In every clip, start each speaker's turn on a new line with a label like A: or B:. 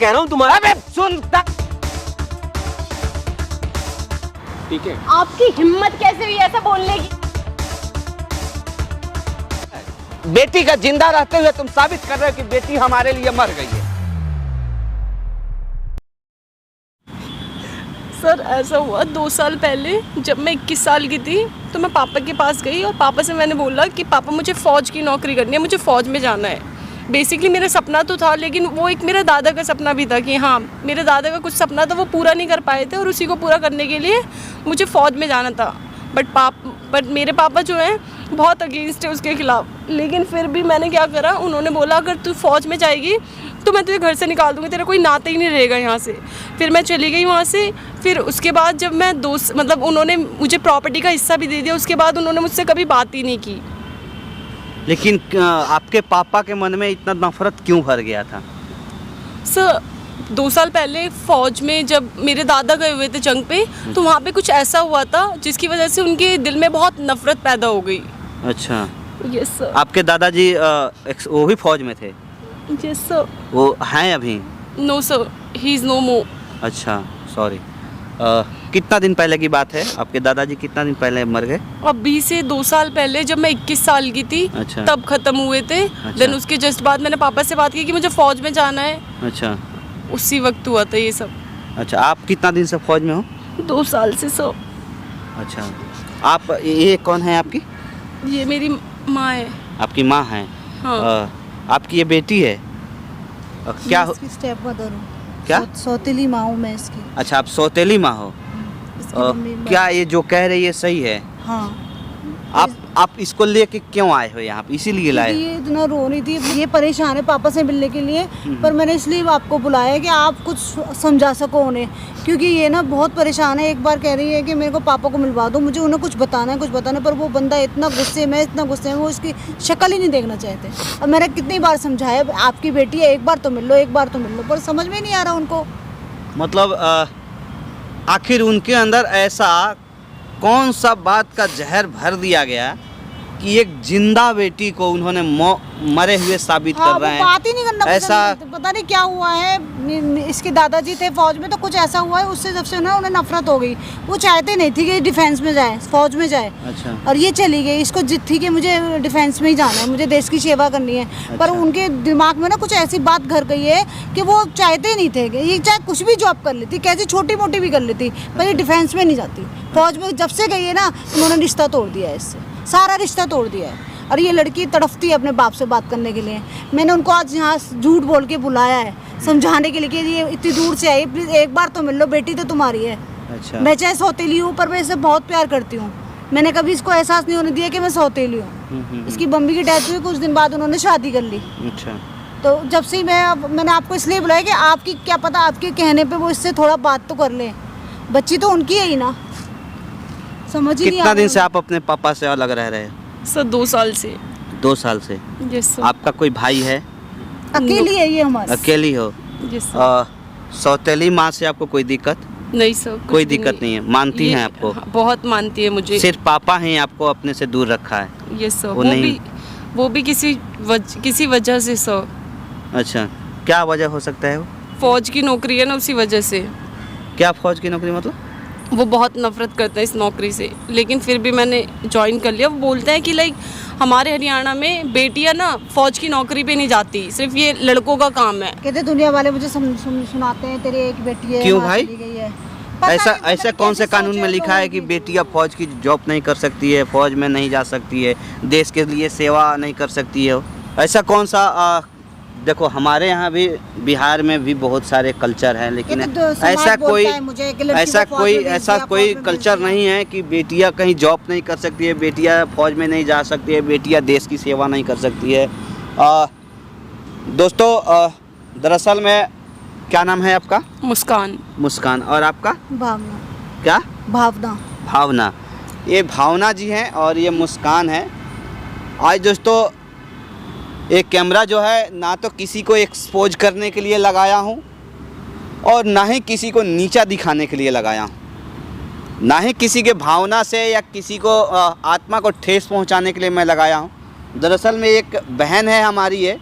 A: कह रहा हूँ तुम्हारा।
B: अबे सुन
A: ठीक है,
C: आपकी हिम्मत कैसे हुई ऐसा बोलने की?
B: बेटी का जिंदा रहते हुए तुम साबित कर रहे हो कि बेटी हमारे लिए मर गई है।
D: सर ऐसा हुआ 2 साल पहले, जब मैं 21 साल की थी तो मैं पापा के पास गई और पापा से मैंने बोला कि पापा मुझे फ़ौज की नौकरी करनी है, मुझे फ़ौज में जाना है। बेसिकली मेरा सपना तो था, लेकिन वो एक मेरे दादा का सपना भी था कि हाँ, मेरे दादा का कुछ सपना था वो पूरा नहीं कर पाए थे और उसी को पूरा करने के लिए मुझे फ़ौज में जाना था। बट मेरे पापा जो हैं बहुत अगेंस्ट है उसके ख़िलाफ़। लेकिन फिर भी मैंने क्या करा, उन्होंने बोला अगर तू फ़ौज में जाएगी तो मैं तुझे घर से निकाल दूँगी, तेरा कोई नाता ही नहीं रहेगा यहाँ से। फिर मैं चली गई वहाँ से। फिर उसके बाद जब मैं मतलब उन्होंने मुझे प्रॉपर्टी का हिस्सा भी दे दिया, उसके बाद उन्होंने मुझसे कभी बात ही नहीं की।
B: लेकिन आपके पापा के मन में इतना नफरत क्यों भर गया था?
D: सर 2 साल पहले फ़ौज में जब मेरे दादा गए हुए थे जंग पे, तो वहाँ पे कुछ ऐसा हुआ था जिसकी वजह से उनके दिल में बहुत नफरत पैदा हो गई।
B: अच्छा,
D: यस सर।
B: आपके दादाजी वो भी फौज में थे?
D: Yes sir.
B: वो हैं अभी?
D: No sir, he is no more.
B: अच्छा, सॉरी। कितना दिन पहले की बात है? आपके दादाजी कितना दिन पहले मर गए?
D: अभी से 2 साल पहले जब मैं 21 साल की थी,
B: अच्छा।
D: तब ख़त्म हुए थे।
B: अच्छा।
D: देन उसके जस्ट बाद मैंने पापा से बात की कि मुझे फ़ौज में जाना है।
B: अच्छा
D: उसी वक्त हुआ था ये सब।
B: अच्छा, आप कितना दिन से फौज में हो?
D: 2 साल से सर।
B: अच्छा, आप ये कौन है आपकी?
D: ये मेरी माँ है।
B: आपकी माँ है?
D: हाँ।
B: आपकी ये बेटी है? क्या
E: मैं इसकी स्टेप मदर हूँ।
B: क्या?
E: सौतेली माँ हूँ मैं इसकी।
B: अच्छा, आप सौतेली माँ हो।
E: इसकी मम्मी
B: क्या ये जो कह रही है सही है?
E: हाँ।
B: आप इसको लेके क्यों आए हो यहाँ पे? इसीलिए लाए?
E: ये इतना रो रही थी, ये परेशान है पापा से मिलने के लिए, पर मैंने इसलिए आपको बुलाया कि आप कुछ समझा सको उन्हें, क्योंकि ये ना बहुत परेशान है। एक बार कह रही है कि मेरे को पापा को मिलवा दो, मुझे उन्हें कुछ बताना है, पर वो बंदा इतना गुस्से में वो उसकी शक्ल ही नहीं देखना चाहते। अब मैंने कितनी बार समझाया, आपकी बेटी है, एक बार तो मिल लो, पर समझ में नहीं आ रहा उनको।
B: मतलब आखिर उनके अंदर ऐसा कौन सा बात का जहर भर दिया गया कि एक जिंदा बेटी को उन्होंने मरे हुए साबित
E: हाँ,
B: कर रहे हैं?
E: बात ही नहीं करना
B: ऐसा
E: पता नहीं क्या हुआ है। इसके दादाजी थे फौज में, तो कुछ ऐसा हुआ है उससे जब से ना उन्हें नफरत हो गई। वो चाहते नहीं थी कि डिफेंस में जाए, फौज में जाए।
B: अच्छा।
E: और ये चली गई, इसको जिद थी कि मुझे डिफेंस में ही जाना है, मुझे देश की सेवा करनी है।
B: अच्छा।
E: पर उनके दिमाग में ना कुछ ऐसी बात घर गई है कि वो चाहते नहीं थे कि ये चाहे कुछ भी जॉब कर लेती, कैसी छोटी मोटी भी कर लेती, पर ये डिफेंस में नहीं जाती। फौज में जब से गई है ना, उन्होंने रिश्ता तोड़ दिया है, इससे सारा रिश्ता तोड़ दिया है। और ये लड़की तड़फती है अपने बाप से बात करने के लिए। मैंने उनको आज यहाँ झूठ बोल के बुलाया है समझाने के लिए कि ये इतनी दूर से आई, प्लीज़ एक बार तो मिल लो, बेटी तो तुम्हारी है।
B: अच्छा।
E: मैं चाहे सौतेली हूँ, पर मैं इसे बहुत प्यार करती हूँ। मैंने कभी इसको एहसास नहीं होने दिया कि मैं सौतेली हूँ। इसकी मम्मी की डेथ हुई, कुछ दिन बाद उन्होंने शादी कर ली।
B: अच्छा।
E: तो जब से मैंने आपको इसलिए बुलाया कि आपकी क्या पता, आपके कहने पर वो इससे थोड़ा बात तो कर ले। बच्ची तो उनकी है ही ना, समझ ही नहीं आ
B: कितना दिन
E: रहा।
B: से आप अपने पापा से अलग रह रहे हैं?
D: सर 2 साल से।
B: 2 साल से?
D: Yes sir.
B: आपका कोई भाई है?
E: अकेली है ये हमारी।
B: अकेली हो?
D: Yes sir.
B: सौतेली माँ से आपको कोई दिक्कत?
D: नहीं सर, कुछ
B: कोई
D: भी
B: दिक्कत नहीं है? मानती
D: ये-
B: हैं आपको?
D: हाँ, बहुत मानती है मुझे।
B: सिर्फ पापा ही आपको अपने से दूर रखा है?
D: Yes sir.
B: वो नहीं?
D: वो भी किसी वजह से सर।
B: अच्छा, क्या वजह हो सकता है वो?
D: फौज की नौकरी है ना, उसी वजह से।
B: क्या फौज की नौकरी मतलब?
D: वो बहुत नफरत करता है इस नौकरी से, लेकिन फिर भी मैंने ज्वाइन कर लिया। वो बोलते हैं कि लाइक हमारे हरियाणा में बेटियां ना फौज की नौकरी पे नहीं जाती, सिर्फ ये लड़कों का काम है।
E: कहते दुनिया वाले मुझे सुनाते हैं तेरी एक बेटी है,
B: क्यों
E: माँ
B: भाई?
E: चली गई है।
B: ऐसा कौन से कानून में लिखा है कि बेटियां फौज की जॉब नहीं कर सकती है, फौज में नहीं जा सकती है, देश के लिए सेवा नहीं कर सकती है? ऐसा कौन सा देखो, हमारे यहाँ भी बिहार में भी बहुत सारे कल्चर हैं, लेकिन ऐसा कोई कल्चर नहीं है कि बेटियां कहीं जॉब नहीं कर सकती है, बेटियां फौज में नहीं जा सकती है, बेटियां देश की सेवा नहीं कर सकती है। दोस्तों, दरअसल में क्या नाम है आपका?
D: मुस्कान।
B: मुस्कान। और आपका?
E: भावना।
B: क्या?
E: भावना।
B: भावना। ये भावना जी हैं और ये मुस्कान है। आज दोस्तों एक कैमरा जो है ना तो किसी को एक्सपोज करने के लिए लगाया हूँ और ना ही किसी को नीचा दिखाने के लिए लगाया हूँ, ना ही किसी के भावना से या किसी को आत्मा को ठेस पहुँचाने के लिए मैं लगाया हूँ। दरअसल में एक बहन है हमारी, है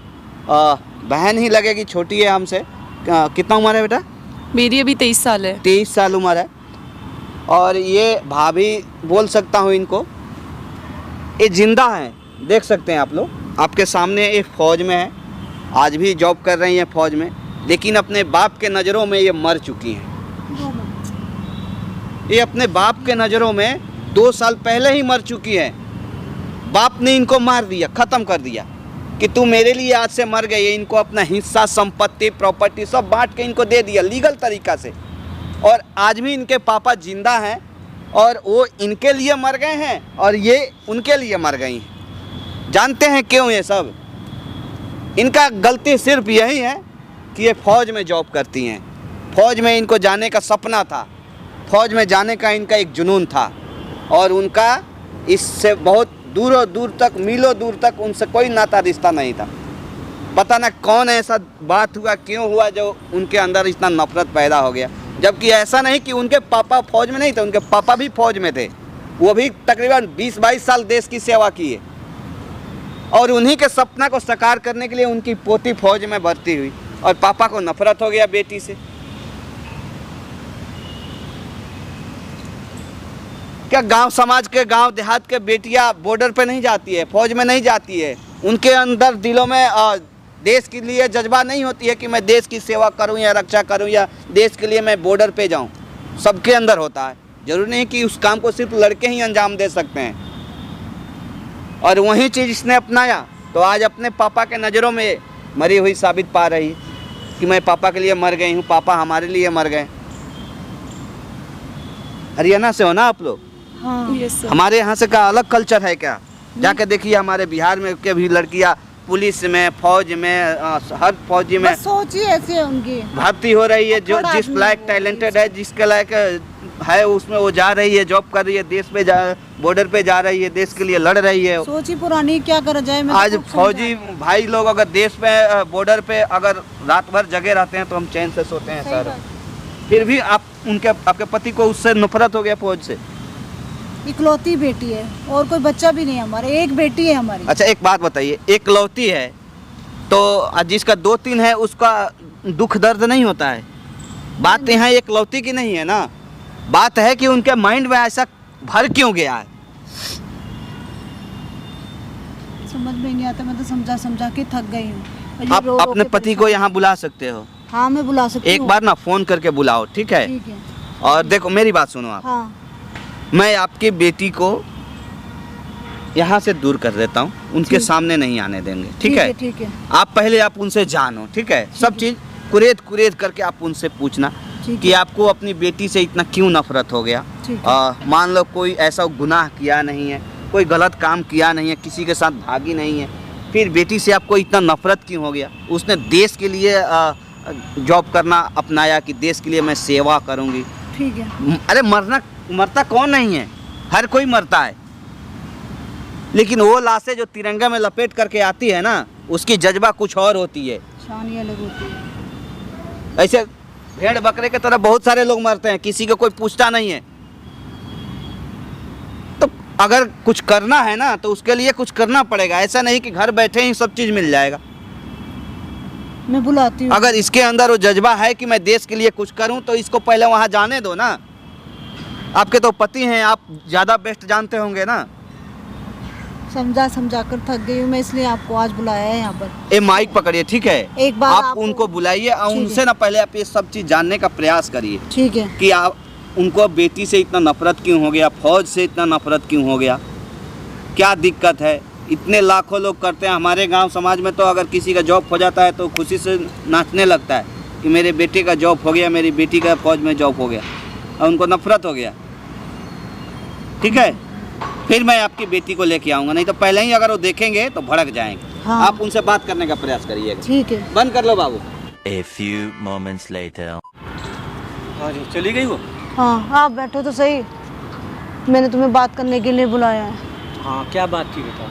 B: बहन ही लगेगी, छोटी है हमसे, कितना उम्र है बेटा?
D: मेरी अभी 23 साल है।
B: 23 साल उम्र है। और ये भाभी बोल सकता हूँ इनको, ये जिंदा हैं, देख सकते हैं आप लोग, आपके सामने एक फ़ौज में है, आज भी जॉब कर रही हैं फ़ौज में, लेकिन अपने बाप के नज़रों में ये मर चुकी हैं। ये अपने बाप के नज़रों में 2 साल पहले ही मर चुकी है। बाप ने इनको मार दिया, ख़त्म कर दिया कि तू मेरे लिए आज से मर गई है। इनको अपना हिस्सा, संपत्ति, प्रॉपर्टी सब बांट के इनको दे दिया लीगल तरीक़ा से। और आज भी इनके पापा जिंदा हैं और वो इनके लिए मर गए हैं और ये उनके लिए मर गई हैं। जानते हैं क्यों ये सब? इनका गलती सिर्फ यही है कि ये फ़ौज में जॉब करती हैं। फ़ौज में इनको जाने का सपना था, फ़ौज में जाने का इनका एक जुनून था और उनका इससे बहुत दूरों दूर तक, मीलों दूर तक उनसे कोई नाता रिश्ता नहीं था। पता ना कौन ऐसा बात हुआ, क्यों हुआ, जो उनके अंदर इतना नफरत पैदा हो गया। जबकि ऐसा नहीं कि उनके पापा फ़ौज में नहीं थे, उनके पापा भी फ़ौज में थे। वो भी तकरीबन 20-22 साल देश की सेवा की है और उन्हीं के सपना को साकार करने के लिए उनकी पोती फ़ौज में भर्ती हुई और पापा को नफरत हो गया बेटी से। क्या गांव समाज के, गांव देहात के बेटियां बॉर्डर पे नहीं जाती है, फ़ौज में नहीं जाती है? उनके अंदर दिलों में देश के लिए जज्बा नहीं होती है कि मैं देश की सेवा करूं या रक्षा करूं या देश के लिए मैं बॉर्डर पे जाऊं? सबके अंदर होता है। जरूरी नहीं कि उस काम को सिर्फ लड़के ही अंजाम दे सकते हैं। और वही चीज़ इसने अपनाया तो आज अपने पापा के नज़रों में मरी हुई साबित पा रही कि मैं पापा के लिए मर गई हूँ, पापा हमारे लिए मर गए। हरियाणा से हो ना आप लोग?
E: हाँ।
D: Yes sir.
B: हमारे यहाँ से का अलग कल्चर है क्या? जाके देखिए हमारे बिहार में के भी लड़कियाँ पुलिस में, फौज में, हर फौजी में
E: बस सोच ही ऐसी है उनकी।
B: भर्ती हो रही है। जो
E: थोड़ा
B: जिस
E: आदमी
B: लायक
E: है,
B: टैलेंटेड है, जिसके लायक है, उसमें वो जा रही है, जॉब कर रही है, देश पे जा, बॉर्डर पे जा रही है, देश के लिए लड़ रही है।
E: सोच ही पुरानी, क्या करा जाए। मैं
B: आज
E: तो खूब
B: फौजी भाई लोग अगर देश पे, बॉर्डर पे अगर रात भर जगे रहते हैं तो हम चैन से सोते हैं
E: सही
B: सर।
E: बात।
B: फिर भी आपके पति को उससे नफरत हो गया फौज से।
E: इकलौती बेटी है और कोई बच्चा भी नहीं है हमारे, एक बेटी है हमारी।
B: अच्छा एक बात बताइए, एकलौती है तो जिसका 2-3 है उसका दुख दर्द नहीं होता है? बात यहाँ एकलौती की नहीं है ना, बात है कि उनके माइंड में ऐसा भर क्यों गया है।
E: समझ में नहीं आता, मैं तो समझा समझा के थक गई हूँ। और ये
B: आप
E: रो रो
B: अपने
E: के
B: पति को
E: परेशान-
B: यहाँ बुला सकते हो,
E: हाँ मैं बुला सकती
B: एक
E: हूँ।
B: बार ना फोन करके बुलाओ, ठीक है?
E: ठीक है।
B: और देखो मेरी बात सुनो आप,
E: हाँ
B: मैं आपकी बेटी को यहाँ से दूर कर देता हूँ, उनके
E: ठीक।
B: सामने नहीं आने देंगे, ठीक है?
E: ठीक है।
B: आप पहले आप उनसे जानो, ठीक है? सब चीज़ कुरेद करके आप उनसे पूछना
E: ठीक
B: कि
E: है।
B: आपको अपनी बेटी से इतना क्यों नफरत हो गया।
E: ठीक है।
B: मान लो कोई ऐसा गुनाह किया नहीं है, कोई गलत काम किया नहीं है, किसी के साथ भागी नहीं है, फिर बेटी से आपको इतना नफरत क्यों हो गया? उसने देश के लिए जॉब करना अपनाया कि देश के लिए मैं सेवा करूँगी।
E: ठीक है।
B: अरे मरता कौन नहीं है, हर कोई मरता है, लेकिन वो लाशें जो तिरंगा में लपेट करके आती है ना, उसकी जज्बा कुछ और होती है।
E: शान ही अलग होती है।
B: ऐसे भेड़ बकरे की तरह बहुत सारे लोग मरते हैं, किसी को कोई पूछता नहीं है। तो अगर कुछ करना है ना तो उसके लिए कुछ करना पड़ेगा, ऐसा नहीं कि घर बैठे ही सब चीज़ मिल जाएगा।
E: मैं बुलाती हूँ।
B: अगर इसके अंदर वो जज्बा है कि मैं देश के लिए कुछ करूं तो इसको पहले वहां जाने दो ना। आपके तो पति हैं, आप ज़्यादा बेस्ट जानते होंगे ना।
E: समझा कर थक गई हूँ मैं, इसलिए आपको आज बुलाया है यहाँ पर।
B: ए माइक पकड़िए, ठीक है?
E: एक बार
B: आप
E: आपको-
B: उनको बुलाइए और
E: ठीक है।
B: उनसे ना पहले आप ये सब चीज़ जानने का प्रयास करिए
E: ठीक है।
B: कि आप उनको बेटी से इतना नफरत क्यों हो गया, फौज से इतना नफरत क्यों हो गया, क्या दिक्कत है। इतने लाखों लोग करते हैं हमारे गांव समाज में, तो अगर किसी का जॉब हो जाता है तो खुशी से नाचने लगता है कि मेरे बेटे का जॉब हो गया, मेरी बेटी का फौज में जॉब हो गया, और उनको नफरत हो गया। ठीक है, फिर मैं आपकी बेटी को लेके आऊँगा, नहीं तो पहले ही अगर वो देखेंगे तो भड़क जाएंगे।
E: हाँ।
B: आप उनसे बात करने का प्रयास करिएगा।
E: ठीक है।
B: बंद कर लो बाबू।
F: A few moments later.
A: हाँ जी, चली गई वो?
E: हाँ आप बैठो तो सही, मैंने तुम्हें बात करने के लिए बुलाया है।
A: हाँ, क्या बात थी बेटा?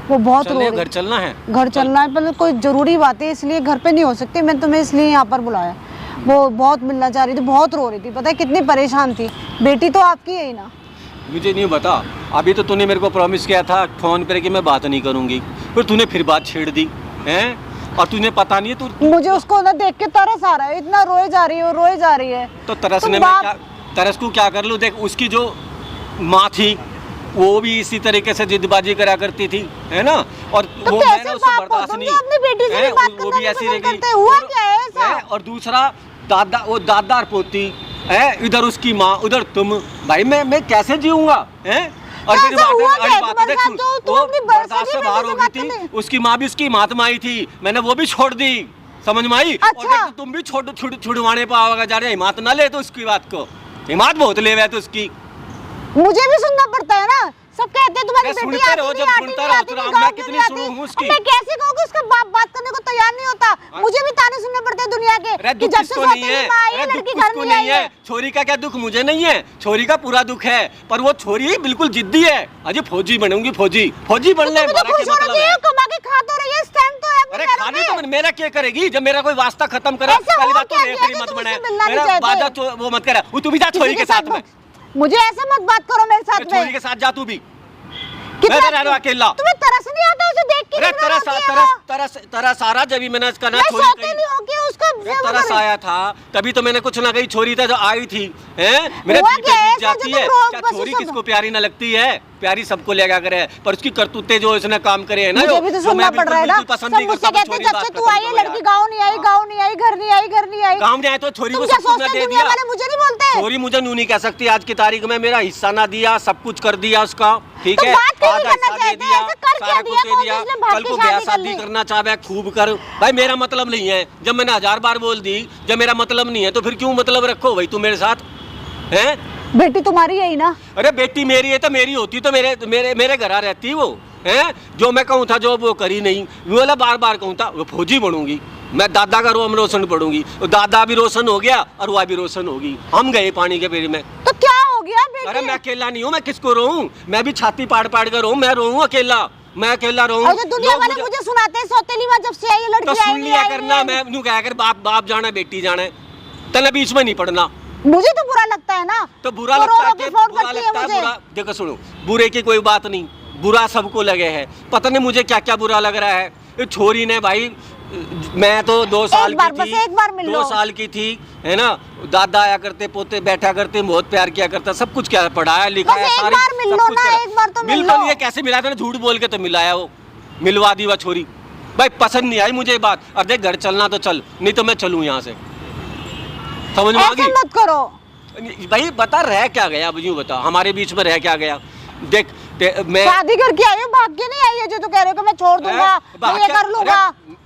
E: वो बहुत रो
A: चलने,
E: रही
A: घर चलना है?
E: घर चलना है, पर कोई ज़रूरी बात है इसलिए घर पे नहीं हो सकती, मैंने तुम्हें इसलिए यहाँ पर बुलाया। वो बहुत मिलना चाह रही थी, बहुत रो रही थी, पता है कितनी परेशान थी। बेटी तो आपकी है ही ना।
A: मुझे नहीं बता, अभी तो तूने मेरे को प्रॉमिस किया था फ़ोन पर कि मैं बात नहीं करूँगी, फिर तूने फिर बात छेड़ दी हैं। और तुझे पता नहीं है तू
E: मुझे उसको ना देख के तरस आ रहा है, इतना रोए जा रही है, रोए जा रही है।
A: तो तरसने में
E: बाप-
A: क्या, तरस को क्या कर लूँ? देख उसकी जो माँ थी वो भी इसी तरीके से जिद्दबाजी करा करती थी, है ना, और
E: तो
A: वो
E: कैसे
A: मैंने उससे
E: बाप हो
A: बर्दाश्त
E: तुम
A: नहीं,
E: जो अपनी बेटी से
A: है,
E: भी बात
A: वो
E: करना
A: भी
E: नहीं
A: ऐसी
E: पसंद
A: रहेगी।
E: करते, हुआ
A: और-
E: क्या है ऐसा?
A: है, और दूसरा दादा और पोती है, इधर उसकी माँ उधर तुम, भाई मैं कैसे जीऊंगा, हैं? और
E: तो
A: फिर
E: ऐसा हुआ क्या है
A: बात
E: तुम्हारे
A: देख
E: साथ
A: सुन,
E: जो तुम
A: वो
E: अपनी
A: बर्दाश्त से
E: सगी
A: बाहर
E: बेटी
A: हो
E: से
A: गई
E: बात
A: थी,
E: करने?
A: उसकी माँ भी उसकी महात्मा ही थी, मैंने वो भी छोड़ दी, समझ में आई? और
E: अच्छा।
A: देख, तुम भी छुड़वाने पाओगे जा रहे, हिम्मत ना ले तो उसकी बात को, हिम्मत बहुत ले हुआ है तो उसकी।
E: मुझे भी सुनना पड़ता है ना, सब कहते हैं तुम्हारी
A: मैं
E: बेटी
A: सुनता
E: आती
A: रहो,
E: नहीं,
A: जब
E: आती
A: सुनता
E: नहीं,
A: रहो,
E: आती
A: तो
E: नहीं,
A: मैं
E: गाँव
A: कितनी
E: क्यों नहीं
A: सुनूं
E: आती?
A: उसकी?
E: अब मैं कैसे कहूँ कि उसका बाप बात करने को तैयार नहीं होता? मुझे भी ताने सुनने पड़ते हैं दुनिया के
A: अरे
E: कि
A: दुख
E: जब से
A: किसको नहीं
E: सौतेली
A: है?
E: माँ आई है,
A: अरे
E: लड़की
A: दुख
E: घर
A: किसको
E: नहीं आई
A: नहीं है? छोरी का क्या दुख मुझे नहीं है, छोरी का पूरा दुख है, पर वो छोरी बिल्कुल जिद्दी है, अजय फौजी बनूंगी, फौजी बनने
E: तुम्हें तो
A: हमारा
E: खुश
A: क्या
E: होना
A: मतलब
E: चाहिए,
A: है?
E: कमा के खा तो रही है, स्टैंड तो है अपने
A: अरे
E: पैरों
A: खाने
E: पे।
A: तो मेरा क्या करेगी जब मेरा कोई वास्ता खत्म करा,
E: ऐसा
A: पहली
E: हुआ
A: बात तो
E: क्या
A: रेफरी
E: कि
A: मत
E: तुम
A: बने,
E: उससे मिलना नहीं
A: मेरा
E: चाहते?
A: बाजा तो वो मत करा, वो तू भी जा छोरी के साथ में,
E: मुझे ऐसे मत बात करो मेरे साथ
A: छोरी
E: में।
A: के साथ जा तू भी,
E: कितना-
A: मैं रह रहा हूं अकेला।
E: तुम्हें तरस नहीं आता उसे देख के?
A: अरे
E: कितना
A: तरस
E: रोती है वो?
A: तरस सारा जब भी मैंने इसका ना
E: मैं
A: छोरी
E: सौतेली होके उसको
A: अरे
E: सेवा
A: तरस
E: कर रही-
A: आया था तभी तो मैंने कुछ ना कही, छोरी था जो आई थी, हैं मेरे
E: हुआ
A: दिल
E: क्या
A: पे
E: है?
A: बीत जाती
E: ऐसा
A: है,
E: जो तुम
A: क्या
E: बस
A: छोरी
E: सब-
A: किसको प्यारी ना लगती है? प्यारी सबको लेगा करे, पर उसकी करतूते जो इसने काम करे है ना,
E: मुझे भी तो सुनना पड़ रहा है ना,
A: बिल्कुल पसंद नहीं
E: सब मुझसे
A: करता,
E: कहते हैं
A: छोरी
E: जब से
A: बात
E: तू
A: खत्म
E: आई है
A: करो
E: लड़की
A: यार।
E: गाँव नहीं आई, गाँव नहीं आई, घर नहीं आई, घर नहीं आई।
A: गाँव में आए तो छोरी
E: तुम
A: को
E: क्या
A: सब कुछ
E: सोचते
A: ना
E: हैं
A: दे
E: दुनिया
A: दिया,
E: वाले मुझे नहीं बोलते?
A: छोरी मुझे न्यू नहीं कह सकती, आज की तारीख में मेरा हिस्सा ना दिया, सब कुछ कर दिया उसका, ठीक
E: तो
A: है,
E: बात क्यों नहीं
A: आधा
E: करना
A: हिस्सा दे
E: चाहते?
A: दिया,
E: ऐसा कर क्या
A: सारा
E: दिया?
A: कुछ दे
E: कौन
A: दिया,
E: इसने भाग
A: कल
E: के
A: को ब्याह
E: शादी कर
A: शादी
E: ली?
A: करना चाहे खूब कर, भाई मेरा मतलब नहीं है, जब मैंने 1000 बार बोल दी जब मेरा मतलब नहीं है तो फिर क्यों मतलब रखो भाई तू मेरे साथ, हैं?
E: बेटी तुम्हारी है ही ना।
A: अरे बेटी मेरी है तो मेरी होती तो मेरे घर आ रहती वो, हैं? जो मैं कहूँ था जो वो करी नहीं, वो वाला बार बार कहूँ था वो फौजी बनूंगी, मैं दादा का रोम रोशन पढ़ूंगी, वो दादा भी रोशन हो गया और वह भी रोशन होगी, हम गए पानी के पेड़ में।
E: तो क्या हो गया बेटी?
A: अरे मैं अकेला नहीं हूँ, मैं किसको रोऊं? मैं भी छाती पाड़ पाड़ कर रोऊं, मैं रोऊं अकेला, मैं अकेला रोऊं।
E: और जो दुनिया
A: लोग
E: वाले मुझे सुनाते हैं सौतेली माँ जब से आई है,
A: तो
E: लड़की आई
A: सुन
E: नहीं
A: लिया
E: आई
A: करना,
E: नहीं।
A: मैं यूं कहा कर बाप जाना है बेटी जाना है, तने बीच में नहीं पड़ना।
E: मुझे तो बुरा लगता है ना,
A: तो बुरा
E: वो
A: लगता
E: रो
A: है
E: रो के
A: कि
E: फोन
A: बुरा
E: करती है
A: लगता है,
E: मुझे।
A: बुरा देखो सुनो, बुरे की कोई बात नहीं, बुरा सबको लगे है, पता नहीं मुझे क्या क्या बुरा लग रहा है। ये छोरी ने भाई, मैं तो 2 साल
E: बार,
A: की
E: बस
A: थी,
E: एक बार मिल
A: 2
E: लो।
A: साल की थी, है ना, दादा आया करते, पोते बैठा करते, बहुत प्यार किया करता, सब कुछ क्या पढ़ाया लिखाया,
E: बस एक
A: सारी
E: बार मिल
A: सब
E: लो
A: कुछ
E: ना,
A: करा।
E: एक बार तो मिल
A: तो
E: लो।
A: ये कैसे मिला था, झूठ बोल के तो मिलाया वो, मिलवा दी वह छोरी, भाई पसंद नहीं आई मुझे ये बात। अब देख घर चलना तो चल, नहीं तो मैं चलूँ यहाँ से, समझ में आ
E: ऐसे
A: गई?
E: मत करो।
A: भाई बता रह क्या गया, अब यूं बता हमारे बीच में रह क्या गया? देख मैं
E: शादी करके आई हो, भाग के नहीं आई है जो तू कह रहे हो कि मैं छोड़ दूंगा, मैं ये कर लूंगा।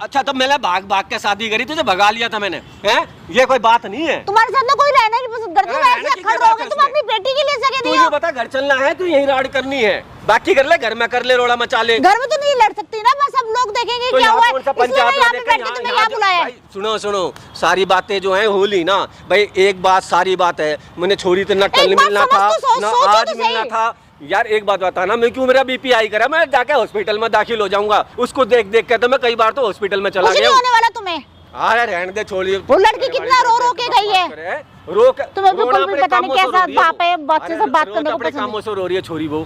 A: अच्छा तब मैंने भाग के शादी करी, तुझे भगा लिया था मैंने, हैं? ये कोई बात नहीं है।
E: तुम्हारे साथ ना कोई रहना नहीं पसंद करता,
A: अरे
E: तुम
A: रहने
E: ऐसे
A: की
E: अखड़
A: क्या बात
E: रहोगे,
A: है
E: तुम
A: उसमें?
E: अपनी बेटी के लिए सके
A: तू
E: नहीं
A: ये
E: हो।
A: बता घर चलना है तो यही राड करनी है, बाकी कर ले घर में कर ले, रोड़ा मचा ले।
E: घर में तो नहीं लड़ सकती ना, बस सब लोग देखेंगे
A: तो
E: क्या
A: यहाँ
E: हुआ है,
A: कौन सा
E: इसलिए मैं
A: पंचायत
E: यहाँ
A: में
E: पे
A: देखा,
E: बैठी तुम्हें यहाँ बुलाया है।
A: भाई सुनो सुनो, सारी बातें जो हैं होली ना भाई, एक बात सारी बात है, मैंने छोरी तो ना कल
E: बात
A: मिलना
E: समझ
A: था
E: तो
A: ना
E: सोचो
A: आज
E: तो
A: मिलना
E: सही।
A: था यार। एक बात बता ना, मैं क्यों मेरा बीपी आई करा, मैं जाके हॉस्पिटल में दाखिल हो जाऊंगा, उसको देख देख के तो मैं कई बार तो हॉस्पिटल में चला
E: कुछ
A: गया
E: नहीं
A: हूँ।
E: होने वाला तुम्हें।
A: अरे रहने दे, छोड़िए।
E: वो लड़की कितना रो रो के गई है,
A: रोक
E: तुम्हें बिल्कुल भी पता नहीं कैसा बाप है, बच्चे से बात करने को
A: अपने
E: पसंद
A: कामों से रो रही है छोरी वो,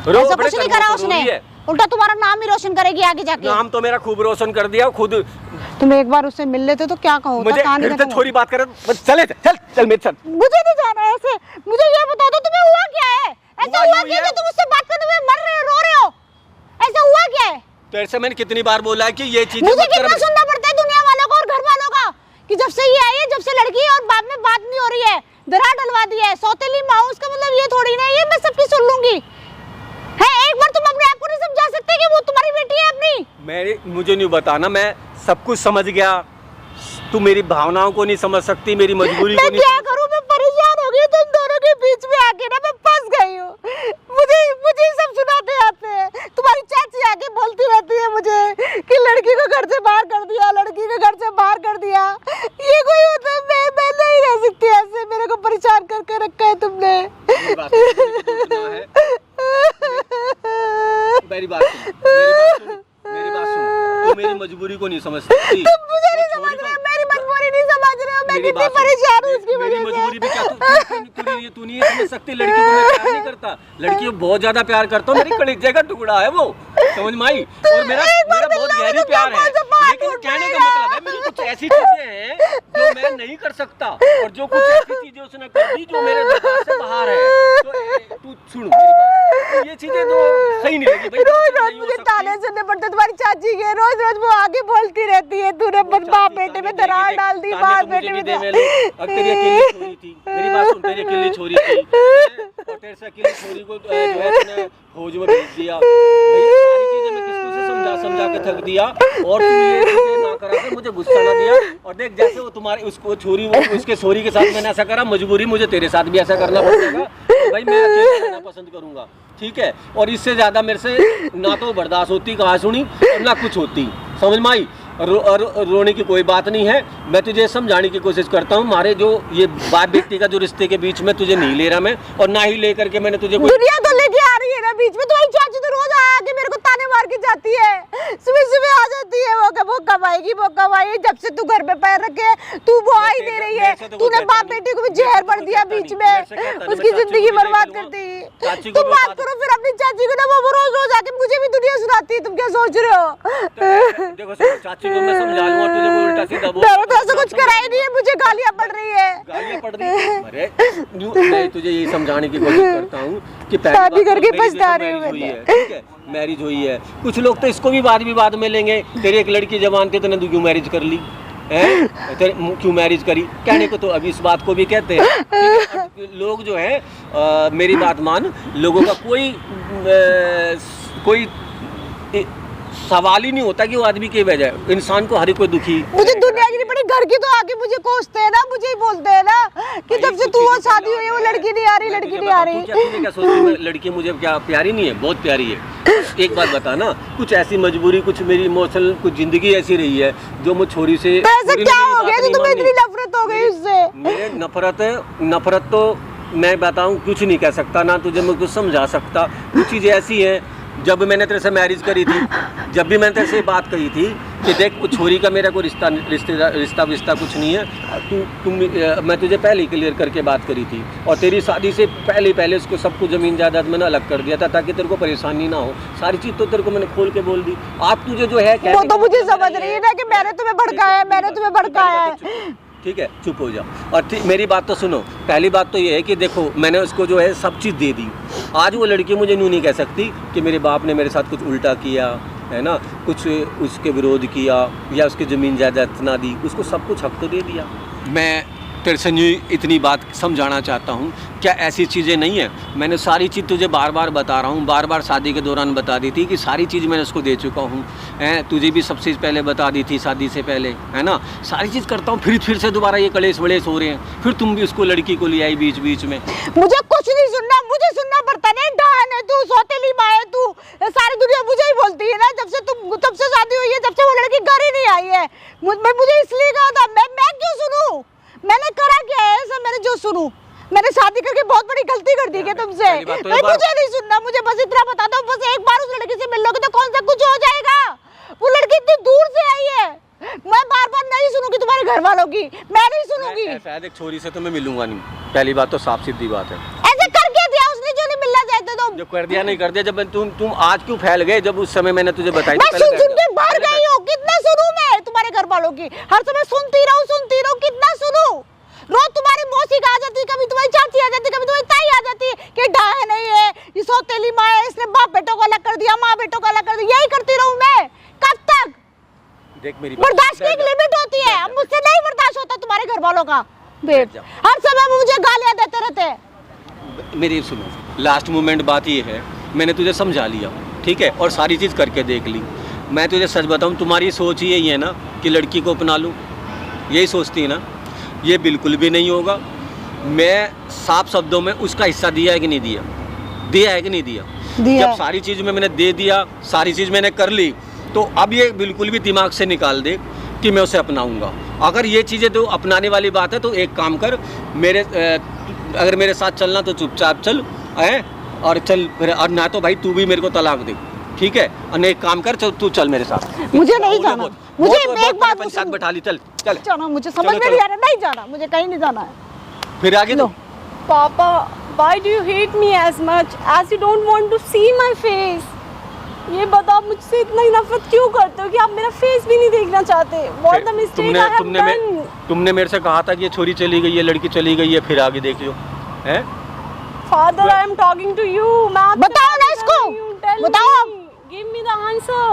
E: ऐसा कुछ नहीं करा उसने, उल्टा तुम्हारा नाम ही रोशन करेगी आगे जाके।
A: नाम तो मेरा खूब रोशन कर दिया खुद।
E: तुम एक बार उससे मिल लेते तो क्या कहो,
A: मुझे फिर से छोरी बात करे, चले चल चल मेरे साथ।
E: मुझे नहीं जाना ऐसे, मुझे ये बता दो तुम्हें हुआ क्या है, ऐसा हुआ क्या है तुम उससे बात करने में मर रहे हो, रो रहे हो, ऐसा हुआ क्या है?
A: तो ऐसे मैंने कितनी बार बोला है कि ये चीज
E: मुझे कितना सुनना पड़ता है दुनिया वालों को और घर वालों का कि जब से ये आई है, जब से लड़की है और बाद में बात नहीं हो रही है, दरार डलवा दी है, सौतेली माँ, उसका मतलब ये थोड़ी ना ये मैं सबकी सुन लूंगी है। एक बार तुम अपने आप को नहीं समझा सकते कि वो तुम्हारी बेटी है अपनी?
A: मुझे नहीं बताना, मैं सब कुछ समझ गया, तू मेरी भावनाओं को नहीं समझ सकती, मेरी मजबूरी को
E: मैं
A: नहीं
E: क्या करूं, मैं परेशान हो गई तुम दोनों के बीच में आके ना, मैं फंस गई हूँ। मुझे सब सुनाते आते हैं, तुम्हारी चाची आके बोलती रहती है मुझे कि लड़की को घर से बाहर कर दिया, लड़की को घर से बाहर कर दिया। ये कोई होता है? मैं नहीं रह सकती ऐसे, मेरे को परेशान करके रखा है तुमने।
A: मेरी बात सुन, मेरी बात सुन, तू मेरी मजबूरी को नहीं समझ सकती।
E: तुम मुझे नहीं समझ रहे हो, मेरी मजबूरी नहीं समझ रहे हो,
A: मेरी
E: कितनी
A: बात सुन।
E: परेशान हूँ उसकी
A: मेरी
E: वजह से।
A: मजबूरी भी क्या तू नहीं समझ सकती, लड़की को मैं प्यार नहीं करता, लड़की को बहुत ज्यादा प्यार करता हूँ, मेरी कलेजे का टुकड़ा है वो, समझ में आई? और मेरा बहुत गहरी प्यार है, लेकिन कहने का मतलब है मेरी कुछ ऐसी चीजें हैं जो मैं नहीं कर सकता, और जो कुछ ऐसी चीजें उसने कर दी जो मेरे दरबार से बाहर है। तो तू सुन मेरी बात, ये चीजें तो सही नहीं लगी भाई।
E: रोज रोज मुझे ताने सुनने पड़ते तुम्हारी चाची के, रोज रोज वो आगे बोलती रहती है, तूने बाप बेटे में दरार डाल दी, बाप बेटे में
A: तेरी अकेली छोरी थी, मेरी बात सुन, तेरी अकेली छोरी थी और तेरे से अकेली छोरी को जो है तूने फौज में भेज दिया। भैया सारी चीजें मैं किसको से समझा के थक दिया, और तू ये चीजें ना करा कर मुझे गुस्सा ना दिया। और देख जैसे वो तुम्हारे उसको छोरी वो उसके छोरी के साथ मैंने ऐसा करा, मजबूरी मुझे तेरे साथ भी ऐसा करना पड़ेगा। तो भाई मैं अकेले रहना पसंद करूंगा, ठीक है? और इससे ज्यादा मेरे से ना तो बर्दाश्त होती कहाँ सुनी और ना कुछ होती, समझ में आई? रोने की कोई बात नहीं है, मैं तुझे समझाने की कोशिश करता हूँ। हमारे जो ये बाप बेटी का जो रिश्ते के बीच में तुझे नहीं ले रहा मैं, और ना ही लेकर के मैंने तुझे
E: दुनिया तो लेके आ रही है ना बीच में। तुम्हारी चाची तो रोज आके मेरे को ताने मार के जाती है, सुबह सुबह आ जाती है, वो कमाएगी वो कमाएगी। जब से तू घर पे पैर रखे तू वो आ ही दे रही है, तूने बाप बेटी को भी जहर भर दिया बीच में, उसकी जिंदगी बर्बाद कर दी। तुम बात करो फिर अपनी चाची को ना, वो रोज रोज आके मुझे भी दुनिया सुनाती है, तुम क्या सोच रहे हो?
A: देखो चाची को मैं समझा लूंगा, तुझे कोई उल्टा सीधा बोल,
E: मैंने तो ऐसा कुछ करा ही नहीं है, मुझे गालियां पड़ रही है।
A: गालियां पड़ रही है? अरे मैं तुझे यही समझाने की कोशिश करता हूँ कि
E: शादी करके पछता रही हूँ,
A: ठीक है? मैरिज हुई है, कुछ लोग तो इसको भी वाद में लेंगे, तेरी एक लड़की जवान थी तूने क्यों मैरिज कर ली है, क्यों मैरिज करी, कहने को तो अभी इस बात को भी कहते हैं। लोग जो है मेरी बात मान, लोगों का कोई सवाल ही नहीं होता कि वो आदमी की वजह है, इंसान को हर कोई दुखी।
E: मुझे दुनिया की नहीं पड़ी, घर की तो आके मुझे कोसते हैं ना, मुझे ही बोलते हैं ना कि जब से तू वो शादी हुई है वो लड़की नहीं आ रही, लड़की नहीं आ रही।
A: क्या सोचती लड़की मुझे क्या प्यारी नहीं है? बहुत प्यारी है। एक बात बता ना, कुछ ऐसी मजबूरी, कुछ मेरी इमोशनल कुछ जिंदगी ऐसी रही है जो मुझे छोरी से
E: ऐसा क्या हो गया जो तुम्हें इतनी नफरत हो गई उससे?
A: मेरे नफरत तो मैं बताऊं कुछ नहीं कह सकता, ना तुझे मैं कुछ समझा सकता। कुछ चीज़ें ऐसी हैं, जब मैंने तेरे से मैरिज करी थी, जब भी मैंने तेरे से बात कही थी कि देख कुछ छोरी का मेरा कोई रिश्ता कुछ नहीं है, मैं तुझे पहले ही क्लियर करके बात करी थी, और तेरी शादी से पहले उसको सब कुछ ज़मीन जायदाद मैंने अलग कर दिया था ताकि तेरे को परेशानी ना हो। सारी चीज़ तो तेरे को मैंने खोल के बोल दी। आप तुझे जो है
E: वो तो मुझे समझ रही है ना कि मैंने तुम्हें भड़काया है,
A: ठीक है? चुप हो जाओ और मेरी बात तो सुनो। पहली बात तो ये है कि देखो मैंने उसको जो है सब चीज़ दे दी। आज वो लड़की मुझे यूँ नहीं कह सकती कि मेरे बाप ने मेरे साथ कुछ उल्टा किया है ना, कुछ उसके विरोध किया या उसकी ज़मीन जायदाद ना दी, उसको सब कुछ हक तो दे दिया। मैं तेरे से इतनी बात समझाना चाहता हूँ, क्या ऐसी चीज़ें नहीं है? मैंने सारी चीज़ तुझे बार बार बता रहा हूँ, बार बार शादी के दौरान बता दी थी कि सारी चीज़ मैंने उसको दे चुका हूँ, तुझे भी सबसे पहले बता दी थी शादी से पहले, है ना? सारी चीज़ करता हूँ, फिर से दोबारा ये कलेश वलेश हो रहे हैं, फिर तुम भी उसको लड़की को ले आई बीच में।
E: मुझे कुछ नहीं सुनना, मुझे सुनना पड़ता नहीं। डान है तू, सौतेली माँ है तू, सारी दुनिया मुझे ही बोलती है ना। जब से शादी हुई है जब से वो लड़की घर ही नहीं आई है। मुझे इसलिए कहा था, मैं क्यों सुनूं? मैंने करा क्या है ऐसा मैंने जो सुनूं? मैंने शादी करके बहुत बड़ी गलती कर दी है तुमसे। मुझे नहीं सुनना, मुझे बस इतना बता दो, बस एक बार उस लड़की से मिल लोगे तो कौन सा कुछ हो जाएगा? वो लड़की इतनी दूर से आई है, मैं बार नहीं सुनूंगी तुम्हारे घर वालों की, मैं नहीं सुनूंगी।
A: शायद एक छोरी से तो मैं मिलूंगा नहीं, पहली बात तो साफ सीधी बात है।
E: ऐसे करके दिया उसने जो नहीं मिलना चाहते तुम।
A: जो कर दिया नहीं कर दिया, जब तुम आज क्यों फैल गए? जब उस समय मैंने तुझे बताई
E: मैं सुन के बाहर गई हूँ, कितना सुनूं मैं तुम्हारे घर वालों की? हर समय सुनती रहूं, कितना सुनूं? रोज तुम्हारी मौसी आ जाती, कभी तुम्हारी चाची आ जाती, कभी तुम्हारी ताई आ जाती कि डाहे नहीं है, ये सौतेली माँ है, इसने बाप बेटों को अलग कर दिया, माँ बेटों को अलग कर दिया। यही करती रहूं मैं कब तक?
A: देख मेरी
E: बर्दाश्त की एक लिमिट होती है, अब मुझसे नहीं बर्दाश्त होता तुम्हारे घर वालों का। हर समय मुझे गालियां देते रहते हैं।
A: मेरी सुनो, लास्ट मोमेंट बात ये है, मैंने तुझे समझा लिया, ठीक है, और सारी चीज़ करके देख ली। मैं तुझे सच बताऊं, तुम्हारी सोच ही यही है ना कि लड़की को अपना लूं, यही सोचती है ना? ये बिल्कुल भी नहीं होगा। मैं साफ शब्दों में उसका हिस्सा दिया है कि नहीं दिया? दिया है कि नहीं दिया? जब सारी चीज़ में मैंने दे दिया, सारी चीज़ मैंने कर ली, तो अब ये बिल्कुल भी दिमाग से निकाल दे कि मैं उसे अपनाऊंगा। अगर ये चीज़ें तो अपनाने वाली बात है तो एक काम कर, अगर मेरे साथ चलना तो चुपचाप चल, और चल फिर, और ना तो भाई तू भी मेरे को तलाक दे, ठीक है, और एक काम कर, तू चल मेरे साथ।
E: मुझे नहीं जाना। मुझे एक बात
A: पंचायत बैठा ली, चल चल
E: जाना, मुझे समझ में नहीं आ रहा, नहीं जाना, मुझे कहीं नहीं जाना है।
A: फिर आगे तो
D: पापा, why do you hate me as much as you don't want to see my face? ये बताओ, मुझसे इतना ही नफरत क्यों करते हो कि आप मेरा फेस भी नहीं देखना चाहते? What the mistake I have done?
A: तुमने मेरे से कहा था कि ये छोरी चली गई है, लड़की चली गई है, फिर आगे देख लो, हैं?
D: Father, I am talking to you. मैं आपसे
E: बताओ ना इसको, बताओ आप।
D: Give me the answer.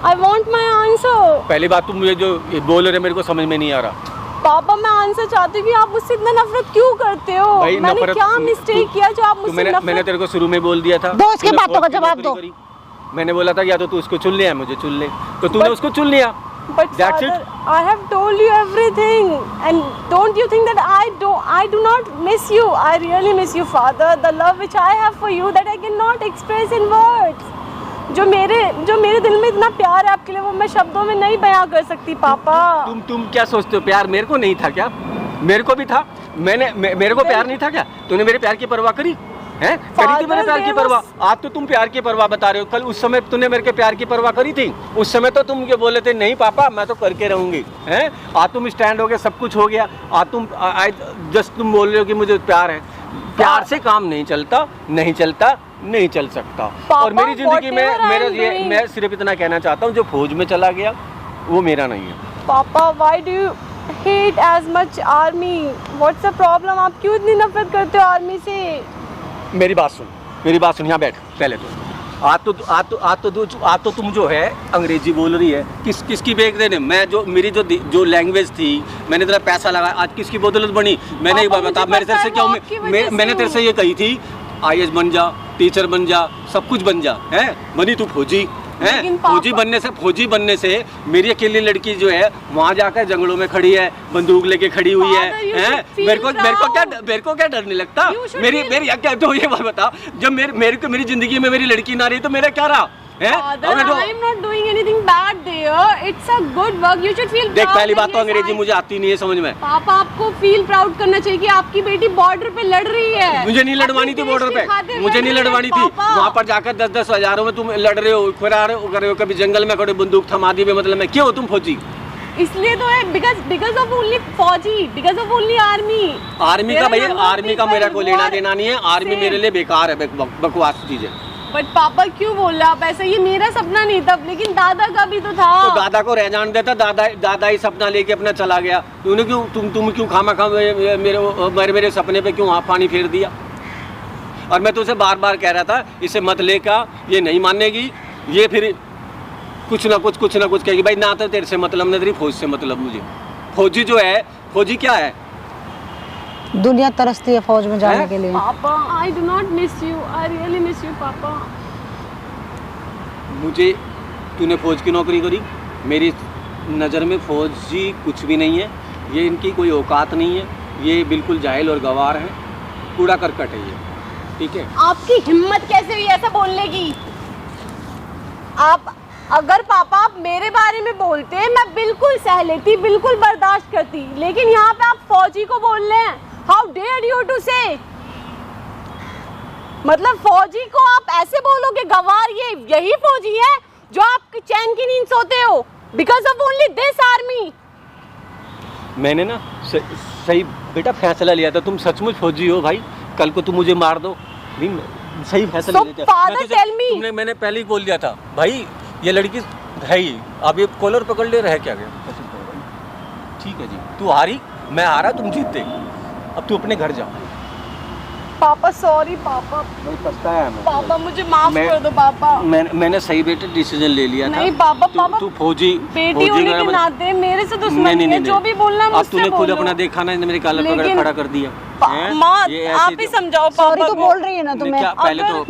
D: I want my answer.
A: पहली बात तुम मुझे जो बोल रहे मेरे को समझ में नहीं आ रहा।
D: पापा, मैं आंसर चाहती हूँ कि आप मुझसे इतना नफरत क्यों करते हो?
A: भाई,
D: मैंने
A: नफरत-
D: क्या मिस्टेक किया जो आप मुझसे नफरत?
A: मैंने तेरे को शुरू में बोल दिया था।
E: दो इसकी
A: तूने
E: बातों का
A: फौज की
E: जवाब
A: नौकरी
E: दो।
A: करी। मैंने बोला था या तो तू उसको चुन ले या मुझे चुन ले, तो तूने उसको चुन लिया।
D: But
A: That's
D: father,
A: it.
D: I have told you everything, and don't you think that I do not miss you? I really miss you, father. The love which I have for you that I cannot express in words. जो मेरे दिल में इतना प्यार है आपके लिए, वो मैं शब्दों में नहीं बयां कर सकती पापा।
A: तुम क्या सोचते हो, प्यार मेरे को नहीं था क्या? मेरे को भी था। मेरे को प्यार नहीं था क्या? तूने मेरे प्यार की परवाह करी है? करी थी मेरे प्यार की परवाह? आज तो तुम प्यार की परवाह बता रहे हो, कल उस समय तूने मेरे के प्यार की परवाह करी थी? उस समय तो तुम ये बोले थे नहीं पापा मैं तो करके रहूंगी, हैं? आज तुम स्टैंड हो गए, सब कुछ हो गया, आज तुम जस्ट तुम बोल रहे हो कि मुझे प्यार है। प्यार से काम नहीं चलता, नहीं चलता, नहीं चल सकता। और मेरी जिंदगी में मैं सिर्फ इतना कहना चाहता हूँ, जो फौज में चला गया वो मेरा नहीं है।
D: पापा, why do you hate as much army? What's the problem? आप क्यों इतनी नफरत करते हो आर्मी से?
A: मेरी बात सुन, यहाँ बैठ पहले तो। आज तो तुम जो है अंग्रेजी बोल रही है, किसकी बेच देने? मैं मेरी जो लैंग्वेज थी, मैंने तेरा पैसा लगाया, आज किसकी बदौलत बनी? मैंने एक बार बता, मेरे तेरे से क्या मैंने तेरे से ये कही थी IAS बन जा, टीचर बन जा, सब कुछ बन जा, हैं? बनी तू फौजी, हैं? फौजी बनने से मेरी अकेली लड़की जो है वहाँ जाकर जंगलों में खड़ी है, बंदूक लेके खड़ी हुई है, हैं? मेरे को क्या डर नहीं लगता? मेरी क्या तो ये बात बता, जब मेरी जिंदगी में मेरी लड़की ना रही तो मेरा क्या रहा?
D: Father, I am not doing anything bad there. It's a good work. You should feel proud.
A: देख, पहली बात तो
D: that
A: अंग्रेजी मुझे आती नहीं है समझ में।
D: पापा, आपको फील प्राउड करना चाहिए कि आपकी बेटी बॉर्डर पे लड़ रही है।
A: मुझे नहीं लड़वानी थी बॉर्डर पे, मुझे नहीं लड़वानी थी। वहाँ पर जाकर 10-10 हजारों में तुम लड़ रहे हो, कर रहे हो, कभी जंगल में खड़े बंदूक थमा दी, मतलब मैं क्यों? तुम फौजी
D: इसलिए तो है, because of only फौजी, because of only army।
A: Army का भैया, आर्मी का मेरा कोई लेना देना नहीं है। आर्मी मेरे लिए बेकार है, बकवास चीज है।
D: बट पापा क्यों बोल रहे आप ऐसा? ये मेरा सपना नहीं था, लेकिन दादा का भी तो था।
A: तो दादा को रह जान देता, दादा ही सपना लेके अपना चला गया। तूने क्यों तुम क्यों खामा मेरे सपने पे क्यों पानी फेर दिया? और मैं तुझसे बार बार कह रहा था इसे मत लेकर, ये नहीं मानेगी, ये फिर कुछ ना कुछ कहेगी। भाई ना तो तेरे से मतलब, ना तेरी फौज से मतलब। मुझे फौजी जो है, फौजी क्या है?
E: दुनिया तरसती है फौज में जाने के लिए।
D: पापा, I do not miss you. I really miss you, पापा।
A: मुझे तूने फौज की नौकरी करी, मेरी नज़र में फौजी कुछ भी नहीं है, ये इनकी कोई औकात नहीं है, ये बिल्कुल जाहिल और गवार है, कूड़ा करकट है ये, ठीक है?
C: आपकी हिम्मत कैसे हुई ऐसा बोलने की?
D: आप अगर पापा आप मेरे बारे में बोलते मैं बिल्कुल सह लेती, बिल्कुल बर्दाश्त करती, लेकिन यहाँ पे आप फौजी को बोल रहे हैं। हाउ डेयर यू टू से? मतलब फौजी को आप ऐसे बोलोगे? गवार यही फौजी है जो आप चैन की नींद सोते हो because of only this army.
A: मैंने ना सही बेटा फैसला लिया था। तुम सचमुच फौजी हो भाई, कल को तुम मुझे मार दो, नहीं सही फैसला
D: So,
A: लेते।
D: father, tell me.
A: मैंने पहले ही बोल दिया था भाई ये लड़की है ही, आप ये कॉलर पकड़ ले, रह क्या गया? ठीक है जी, तू हारी, मैं हारा, तुम जीते, अब तू अपने घर जा।
D: पापा सॉरी पापा,
A: पछताया मैं।
D: पापा मुझे माफ कर दो पापा।
A: मैंने सही बेटे डिसीजन ले लिया था।
D: नहीं पापा, पापा
A: तू फौजी
D: बेटी होने के नाते मेरे से दुश्मनी है, जो भी बोलना है मुझसे बोलो।
A: तूने खुद अपना देखा ना, मेरे कॉलर पकड़ खड़ा कर दिया।
D: माँ आप ही समझाओ पापा।
E: सॉरी तो बोल रही है ना तुम्हें,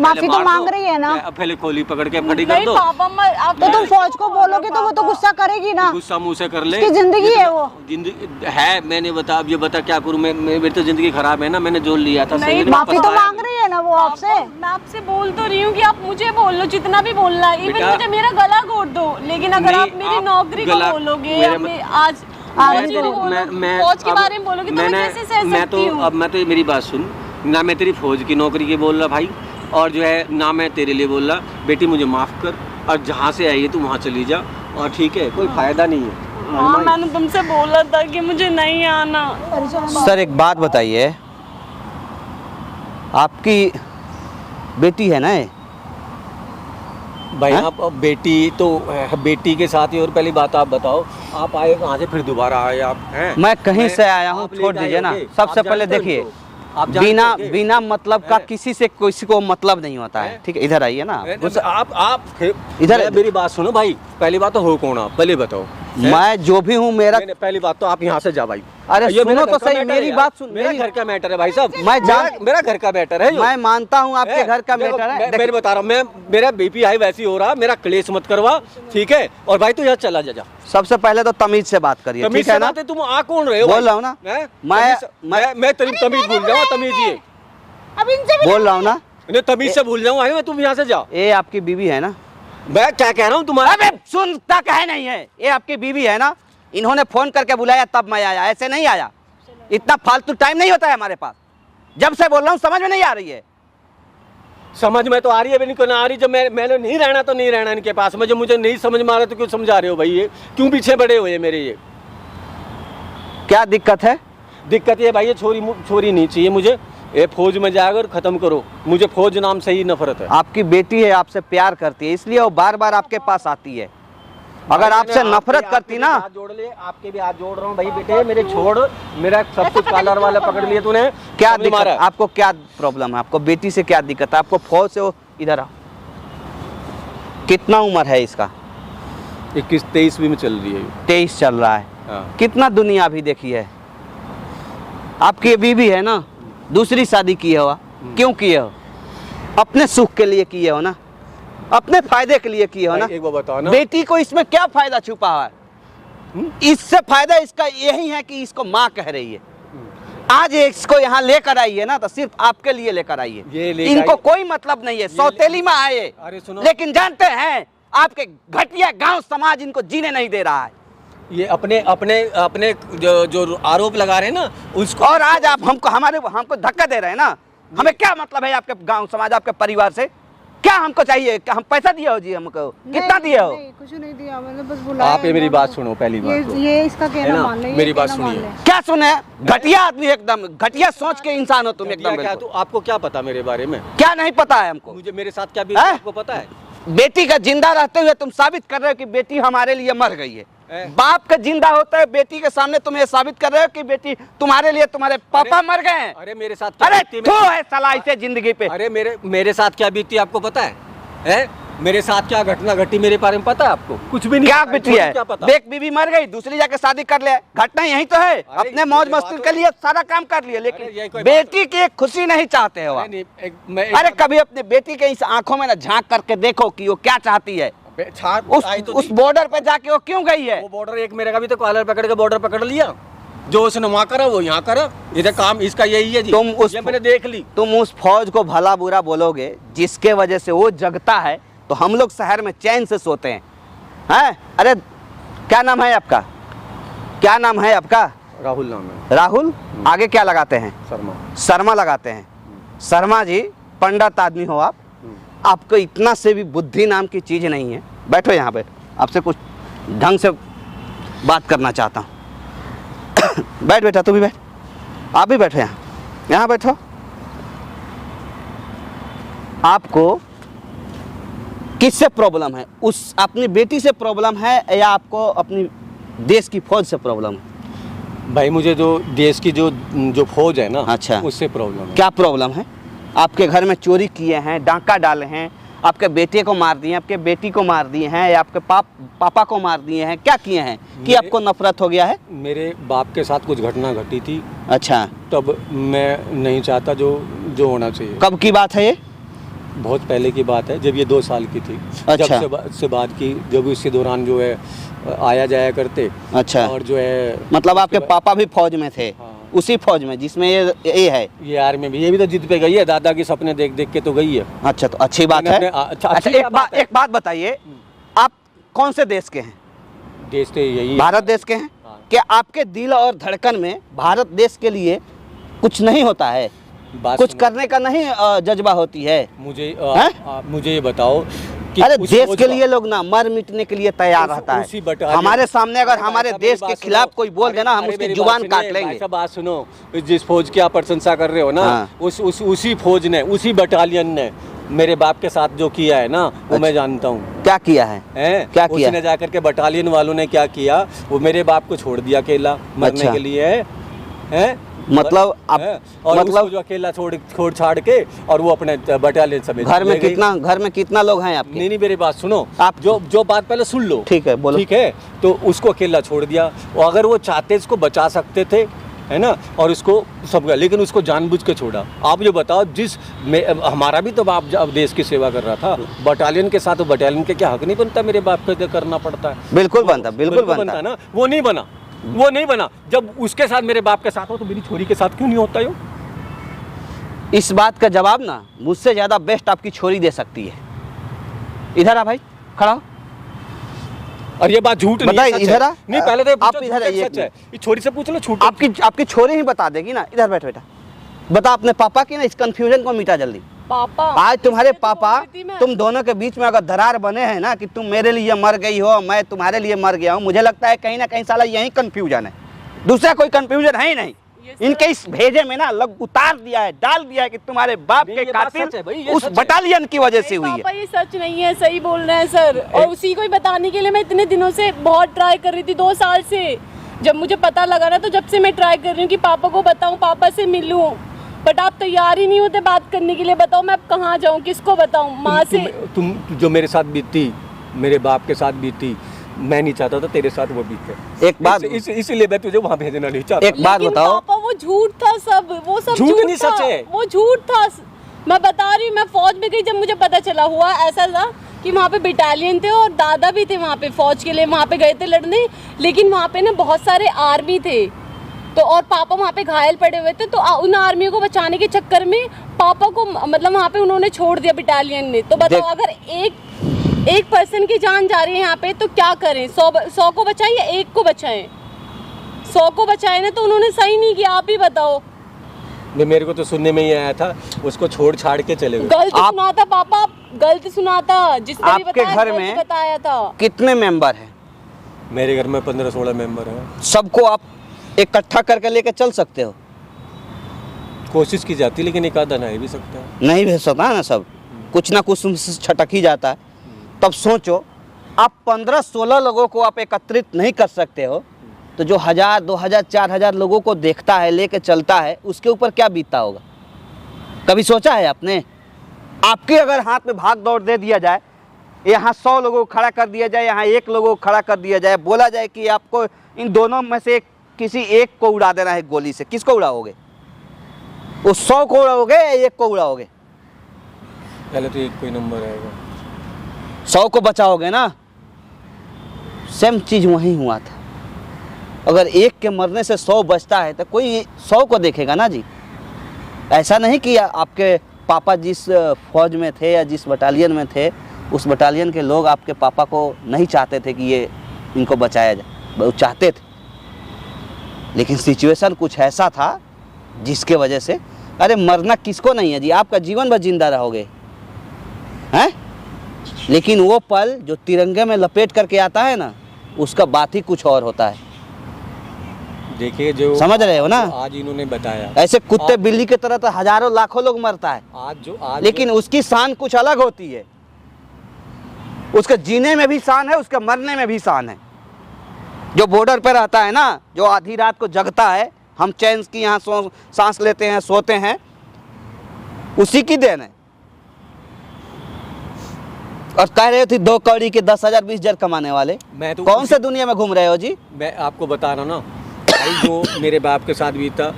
E: माफी तो मांग रही है ना।
A: पहले खोली पकड़ के खड़ी कर दो।
E: तो तुम फौज को बोलोगे तो वो तो गुस्सा करेगी ना।
A: गुस्सा मुंह से कर ले,
E: उसकी जिंदगी है वो।
A: जिंदगी है, मैंने बता, अब ये बता क्या करूं मैं? मेरी तो जिंदगी खराब है ना, मैंने जो लिया था सही।
E: माफी तो मांग रही है ना वो आपसे।
D: मैं आपसे बोल तो रही हूँ कि आप मुझे बोल लो जितना भी बोलना है, इवन मुझे मेरा गला घोट दो, लेकिन अगर आप मेरी नौकरी को बोलोगे आज फौज के बारे में बोलोगे तो मैं कैसे सह सकती हूँ?
A: अब मैं तो मेरी बात सुन ना, मैं तेरी फौज की नौकरी की बोल रहा भाई, और जो है ना मैं तेरे लिए बोल रहा, बेटी मुझे माफ़ कर और जहाँ से आई है तू वहाँ चली जा, और ठीक है, कोई फ़ायदा नहीं है।
D: हाँ मैंने तुमसे बोला था कि मुझे नहीं आना।
B: सर एक बात बताइए, आपकी बेटी है ना ये?
A: भाई
B: हाँ?
A: आप अब बेटी के साथ ही, और पहली बात आप बताओ, आप आए कहाँ से, फिर दोबारा आए आप हैं?
B: मैं कहीं से आया हूँ,
A: आप
B: छोड़
A: लेके
B: दीजिए
A: आए
B: ना।
A: होंगे।
B: सबसे
A: आप
B: पहले
A: जानते हो
B: देखिए,
A: इनको? आप जानते
B: बिना
A: होंगे?
B: बिना मतलब का
A: हैं?
B: किसी को मतलब नहीं होता है। ठीक है, इधर आइए ना।
A: आप
B: इधर-
A: मेरी बात सुनो भाई, पहली बात तो हो कौन आप, पहले बताओ।
B: मैं जो भी हूँ मेरा,
A: पहली बात तो आप यहाँ से जा भाई।
B: अरे
A: ये
B: सुनो
A: मेरा
B: तो
A: घर का
B: सही,
A: मैटर
B: मेरी
A: है
B: बात
A: यार।
B: सुन।
A: मेरा घर का मैटर है भाई साहब,
B: मैं जान-
A: मेरा घर का मैटर है।
B: मैं मानता हूँ आपके घर का
A: देखो,
B: मैटर है।
A: मैं बता रहा हूँ, मेरा बीपी हाई वैसी हो रहा, मेरा क्लेश मत करवा, ठीक है? और भाई तू यहाँ चला जा।
B: सबसे पहले तो तमीज से बात करिए,
A: तमीज
B: ठीक है
A: से
B: ना?
A: बात है, तुम आ कौन रहे हो?
B: बोल
A: भाई?
B: रहा हूँ ना।
A: हैं?
B: मैं
A: तमीज भूल जाऊँ, तमीज ये
C: अब इनसे भी
B: बोल रहा हूँ ना।
A: नहीं, तमीज से भूल जाऊँ, मैं तुम यहाँ से जाओ।
B: ये आपकी बीवी है ना?
A: मैं क्या कह रहा हूँ तुम्हारा?
B: अबे सुनता कहे नहीं है, ये आपकी बीवी है ना? इन्होंने फोन करके बुलाया तब मैं आया, ऐसे नहीं आया। इतना फालतू टाइम नहीं होता है हमारे पास। जब से बोल रहा हूँ समझ में नहीं आ रही है।
A: समझ में तो आ रही है, इनको ना आ रही। जब मैंने नहीं रहना तो नहीं रहना इनके पास में, जब मुझे नहीं समझ में आ रहा तो क्यों समझा रहे हो भाई? ये क्यों पीछे बड़े हुए मेरे? ये
B: क्या दिक्कत है?
A: दिक्कत ये भाई, ये छोरी नहीं चाहिए मुझे। ये फौज में जाकर और खत्म करो, मुझे फौज नाम से ही नफरत है।
B: आपकी बेटी है, आपसे प्यार करती है, इसलिए वो बार बार आपके पास आती है। अगर आपसे नफरत करती ना,
A: हाथ जोड़ ले, आपके भी हाथ जोड़ रहा हूँ भाई। बेटे मेरे छोड़, मेरा सब कुछ कॉलर वाला पकड़ लिया तूने।
B: क्या
A: समझ
B: दिक्कत?
A: मारा?
B: आपको क्या प्रॉब्लम है? आपको बेटी से क्या दिक्कत है? आपको फौज से वो इधर आओ। कितना उम्र है इसका?
A: 21-23 में चल रही है।
B: 23 चल रहा है।
A: हाँ।
B: कितना दुनिया अभी देखी है। आपकी ये बीवी है ना, दूसरी शादी की हो, क्यों किए हो? अपने सुख के लिए किए हो ना, अपने फायदे के लिए किए हो ना।
A: भाई, एक बार बताओ ना।
B: बेटी को इसमें क्या फायदा छुपा हुआ है? इससे फायदा इसका यही है कि इसको माँ कह रही है। आज ये इसको यहाँ लेकर आई है ना, तो सिर्फ आपके लिए लेकर आई है।
A: ये लेकर
B: इनको
A: आई-
B: कोई मतलब नहीं है, सौतेली में आए।
A: अरे सुनो।
B: लेकिन जानते हैं आपके घटिया गांव समाज इनको जीने नहीं दे रहा है।
A: ये अपने अपने अपने जो आरोप लगा रहे हैं ना उसको,
B: और आज आप हमको धक्का दे रहे हैं ना। हमें क्या मतलब है आपके गांव समाज, आपके परिवार से? क्या हमको चाहिए? क्या हम पैसा दिए हो जी हमको? कितना दिए हो?
E: नहीं, कुछ नहीं दिया, मैंने बस बुलाया।
A: आप ये मेरी बात सुनो, पहली बात तो।
E: ये इसका
A: है
E: कहना
A: ना?
E: मान ले, ये
A: मेरी बात
E: कहना मान
A: सुनिए।
E: ले।
B: क्या सुने? घटिया आदमी, एकदम घटिया सोच के इंसान हो तुम, एकदम
A: क्या
B: बिल्कुल।
A: तो आपको क्या पता मेरे बारे में?
B: क्या नहीं पता है हमको?
A: मुझे मेरे साथ क्या भी
B: हैं?
A: आपको पता है?
B: बेटी का जिंदा रहते हुए तुम साबित कर रहे हो कि बेटी हमारे लिए मर गई है।
A: हैं?
B: बाप का जिंदा होता है बेटी के सामने तुम ये साबित कर रहे हो कि बेटी तुम्हारे लिए तुम्हारे पापा मर गए हैं।
A: अरे मेरे साथ क्या
B: अरे
A: बीती
B: तू है साला इसे जिंदगी पे।
A: अरे मेरे साथ क्या बीती आपको पता है? हैं? मेरे साथ क्या घटना घटी मेरे बारे में पता है आपको? कुछ भी नहीं
B: क्या
A: पता,
B: बीती है?
A: क्या पता?
B: एक बीवी मर गई, दूसरी जाके शादी कर ले, घटना यही तो है। अपने मौज मस्ती के लिए सारा काम कर लिए,
A: अरे यही
B: लेकिन
A: कोई
B: बेटी की एक खुशी नहीं चाहते हो आप।
A: अरे नहीं, मैं
B: अरे कभी अपने बेटी के इस आंखों में ना झांक करके देखो कि वो क्या चाहती है। उस बॉर्डर पे जाके वो क्यों गई है?
A: वो बॉर्डर एक मेरे का भी तो कॉलर पकड़ के बॉर्डर पकड़ लिया। जो उसने वहाँ करा वो यहाँ करा, इधर काम इसका यही है जी। ये मैंने देख ली।
B: तुम उस फौज को भला बुरा बोलोगे जिसके वजह से वो जगता है, तो हम लोग शहर में चैन से सोते हैं। हैं? अरे क्या नाम है आपका? क्या नाम है आपका?
A: राहुल नाम है।
B: राहुल? आगे क्या लगाते हैं?
A: शर्मा।
B: शर्मा लगाते हैं। शर्मा जी, पंडित आदमी हो आप, आपको इतना से भी बुद्धि नाम की चीज नहीं है। बैठो यहाँ पे, आपसे कुछ ढंग से बात करना चाहता हूँ। बैठ बेटा, तू भी बैठ, आप भी बैठो यहाँ बैठो। आपको किससे प्रॉब्लम है? उस अपनी बेटी से प्रॉब्लम है या आपको अपनी देश की फौज से प्रॉब्लम है?
A: भाई मुझे जो देश की जो फौज है ना,
B: अच्छा,
A: उससे प्रॉब्लम है।
B: क्या प्रॉब्लम है? आपके घर में चोरी किए हैं, डांका डाले हैं, आपके बेटे को मार दिए, आपके बेटी को मार दिए हैं, या आपके पापा को मार दिए हैं? क्या किए हैं कि आपको नफरत हो गया है?
A: मेरे बाप के साथ कुछ घटना घटी थी,
B: अच्छा,
A: तब मैं नहीं चाहता जो होना चाहिए।
B: कब की बात है ये?
A: बहुत पहले की बात है, जब ये 2 साल की थी।
B: अच्छा।
A: जब से बात की, जब इसी दौरान जो है आया जाया करते।
B: अच्छा,
A: और जो है
B: मतलब आपके पापा भी फौज में थे?
A: हाँ।
B: उसी फौज में जिसमें ये है?
A: ये आर्मी में भी, ये भी तो जिद पे गई है, दादा के सपने देख देख के तो गई है।
B: अच्छा, तो अच्छी बात है। अच्छा, एक बात बताइए, आप कौन से देश के हैं?
A: देश तो यही है।
B: भारत देश के हैं।
A: हाँ।
B: क्या आपके दिल और धड़कन में भारत देश के लिए कुछ नहीं होता है?
A: बात
B: कुछ
A: सुनो।
B: करने का नहीं जज्बा होती है?
A: मुझे ये बताओ कि
B: अरे
A: उस
B: देश
A: फौज
B: के
A: का-
B: लिए लोग ना मर मिटने के लिए तैयार रहता
A: उसी
B: है।
A: बटालियन-
B: हमारे सामने अगर
A: अरे
B: हमारे
A: भाई साहब,
B: देश
A: मेरी
B: के
A: बात
B: खिलाफ
A: सुनो।
B: कोई बोल देना, हम
A: अरे
B: उसकी
A: मेरी
B: जुबान
A: बात
B: काट
A: सुनिए,
B: लेंगे।
A: भाई साहब बात सुनो, जिस फौज की आप प्रशंसा कर रहे हो ना,
B: हाँ।
A: उसी फौज ने, उसी बटालियन ने मेरे बाप के साथ जो किया है ना, वो मैं जानता हूँ।
B: क्या किया है?
A: हैं?
B: क्या किया?
A: उसने जाकर के बटालियन वालों ने क्या किया, वो मेरे बाप को छोड़ दिया अकेला मरने
B: अच्छा।
A: के लिए हैं?
B: मतलब आप
A: हैं? और
B: मतलब
A: उसको जो अकेला छोड़ छाड़ के और वो अपने बटालियन समेत
B: घर में
A: ले गई।
B: घर में कितना लोग हैं आपके?
A: नहीं मेरी बात सुनो,
B: आप-
A: जो बात पहले सुन लो।
B: ठीक है, बोलो।
A: ठीक है, तो उसको अकेला छोड़ दिया, और अगर वो चाहते इसको बचा सकते थे, है ना, और इसको सब, लेकिन उसको जानबूझ के छोड़ा। आप ये बताओ, हमारा भी तो बाप जब देश की सेवा कर रहा था बटालियन के साथ, तो बटालियन के क्या हक नहीं बनता मेरे बाप को करना पड़ता है?
B: बिल्कुल बनता, बिल्कुल बनता
A: ना। वो नहीं बना। जब उसके साथ मेरे बाप के साथ हो, तो मेरी छोरी के साथ क्यों नहीं होता यो?
B: इस बात का जवाब ना मुझसे ज्यादा बेस्ट आपकी छोरी दे सकती है। इधर आ भाई, खड़ा हो।
A: और ये बात झूठ नहीं
B: बताइए,
A: है, सच
B: इधर
A: है।
B: आ।
A: नहीं, पहले तो ये
B: आप
A: पूछो,
B: इधर
A: झूठ है
B: आइए,
A: सच है। ये छोरी से पूछ लो, झूठ
B: आपकी छोरी ही बता देगी ना। इधर बैठ बेटा, बता अपने पापा की ना इस कंफ्यूजन को मिटा जल्दी।
D: पापा
B: आज तुम्हारे
D: इसलिए तो
B: पापा,
D: बोल रही थी मैं।
B: तुम दोनों के बीच में अगर दरार बने हैं ना कि तुम मेरे लिए मर गई हो, मैं तुम्हारे लिए मर गया हूँ, मुझे लगता है कहीं ना कहीं साला यही कंफ्यूजन है, दूसरा कोई कंफ्यूजन है ही नहीं। इनके इस भेजे में ना लग उतार दिया है, डाल दिया है कि तुम्हारे बाप
A: नहीं,
B: के
A: ये बात सच है
B: कातिल
A: भाई, ये
B: उस
A: सच है।
B: बटालियन की वजह से हुई
D: पापा
B: है।
D: ये सच नहीं है, सही बोल रहे हैं सर। और उसी को ही बताने के लिए मैं इतने दिनों से बहुत ट्राई कर रही थी, 2 साल से। जब मुझे पता लगा ना, तो जब से मैं ट्राई कर रही हूँ कि पापा को बताऊँ, पापा से मिलूँ, बट आप तैयार ही नहीं होते बात करने के लिए। बताओ मैं अब कहाँ जाऊँ, किसको बताऊँ? माँ से।
A: तुम जो मेरे साथ बीती, मेरे बाप के साथ बीती, मैं नहीं चाहता था तेरे साथ वो बीते।
B: एक बात
A: इसलिए मैं तुझे वहां भेजना नहीं चाहता।
B: एक बात
D: लेकिन
B: बताओ,
D: पापा वो झूठ था सब, वो सब
A: झूठ
D: झूठ
A: नहीं,
D: था।
A: सच है।
D: वो झूठ था। मैं बता रही हूँ, मैं फौज में गई, जब मुझे पता चला, हुआ ऐसा था कि वहाँ पे बटालियन थे और दादा भी थे वहाँ पे फौज के लिए, वहाँ पे गए थे लड़ने। लेकिन वहाँ पे ना बहुत सारे आर्मी थे, तो और पापा वहाँ पे घायल पड़े हुए थे, तो उन आर्मियों को बचाने के चक्कर में पापा को मतलब वहाँ पे उन्होंने छोड़ दिया बटालियन ने। तो बताओ, अगर एक पर्सन की जान जा रही है यहाँ पे, तो क्या करें? 100 को बचाएं या 1 को बचाएं? 100 को बचाए ना, तो उन्होंने सही नहीं किया। आप ही बताओ।
A: मेरे को तो सुनने में ही आया था, उसको छोड़ छाड़ के चले गए।
D: गलत सुना था पापा, गलत सुना था। जिसने भी
B: आपके
D: बताया,
B: घर
D: गलत
B: में
D: बताया था।
B: कितने मेंबर हैं?
A: मेरे घर में 15-16 मेंबर हैं।
B: सबको आप इकट्ठा करके लेके चल सकते हो?
A: कोशिश की जाती, लेकिन एक आधा नहीं भी सकता है।
B: नहीं भेज सकता है ना, सब कुछ ना कुछ तुमसे छटक ही जाता है। तब सोचो, आप 15-16 लोगों को आप एकत्रित नहीं कर सकते हो, तो जो 1000, 2000, 4000 लोगों को देखता है, लेके चलता है, उसके ऊपर क्या बीतता होगा? कभी सोचा है आपने? आपके अगर हाथ में भाग दौड़ दे दिया जाए, यहाँ 100 लोगों को खड़ा कर दिया जाए, यहाँ 1 लोगों को खड़ा कर दिया जाए, बोला जाए कि आपको इन दोनों में से किसी एक को उड़ा देना है गोली से, किसको उड़ाओगे? उस 100 को उड़ाओगे या 1 को उड़ाओगे?
A: पहले तो एक कोई नंबर आएगा।
B: 100 को बचाओगे ना। सेम चीज वहीं हुआ था। अगर 1 के मरने से 100 बचता है, तो कोई 100 को देखेगा ना जी। ऐसा नहीं कि आपके पापा जिस फौज में थे या जिस बटालियन में थे, उस बटालियन के लोग आपके पापा को नहीं चाहते थे कि ये इनको बचाया जाए, वो चाहते थे, लेकिन सिचुएशन कुछ ऐसा था जिसके वजह से, अरे मरना किसको नहीं है जी, आपका जीवन भर जिंदा रहोगे, हैं? लेकिन वो पल जो तिरंगे में लपेट करके आता है ना, उसका बात ही कुछ और होता है।
A: देखिए, जो
B: समझ रहे हो ना?
A: आज इन्होंने बताया,
B: ऐसे कुत्ते बिल्ली की तरह तो हजारों लाखों लोग मरता है,
A: आज
B: लेकिन उसकी शान कुछ अलग होती है। उसके जीने में भी शान है, उसके मरने में भी शान है। जो बॉर्डर पर रहता है ना, जो आधी रात को जगता है, हम चैन की यहाँ सांस लेते हैं, सोते हैं, उसी की देन है। और कह रहे थे 2 कौड़ी के 10,000 20,000 कमाने वाले,
A: मैं तो
B: कौन से दुनिया में घूम रहे हो जी?
A: मैं आपको बता रहा हूँ ना भाई, जो मेरे बाप के साथ भी था,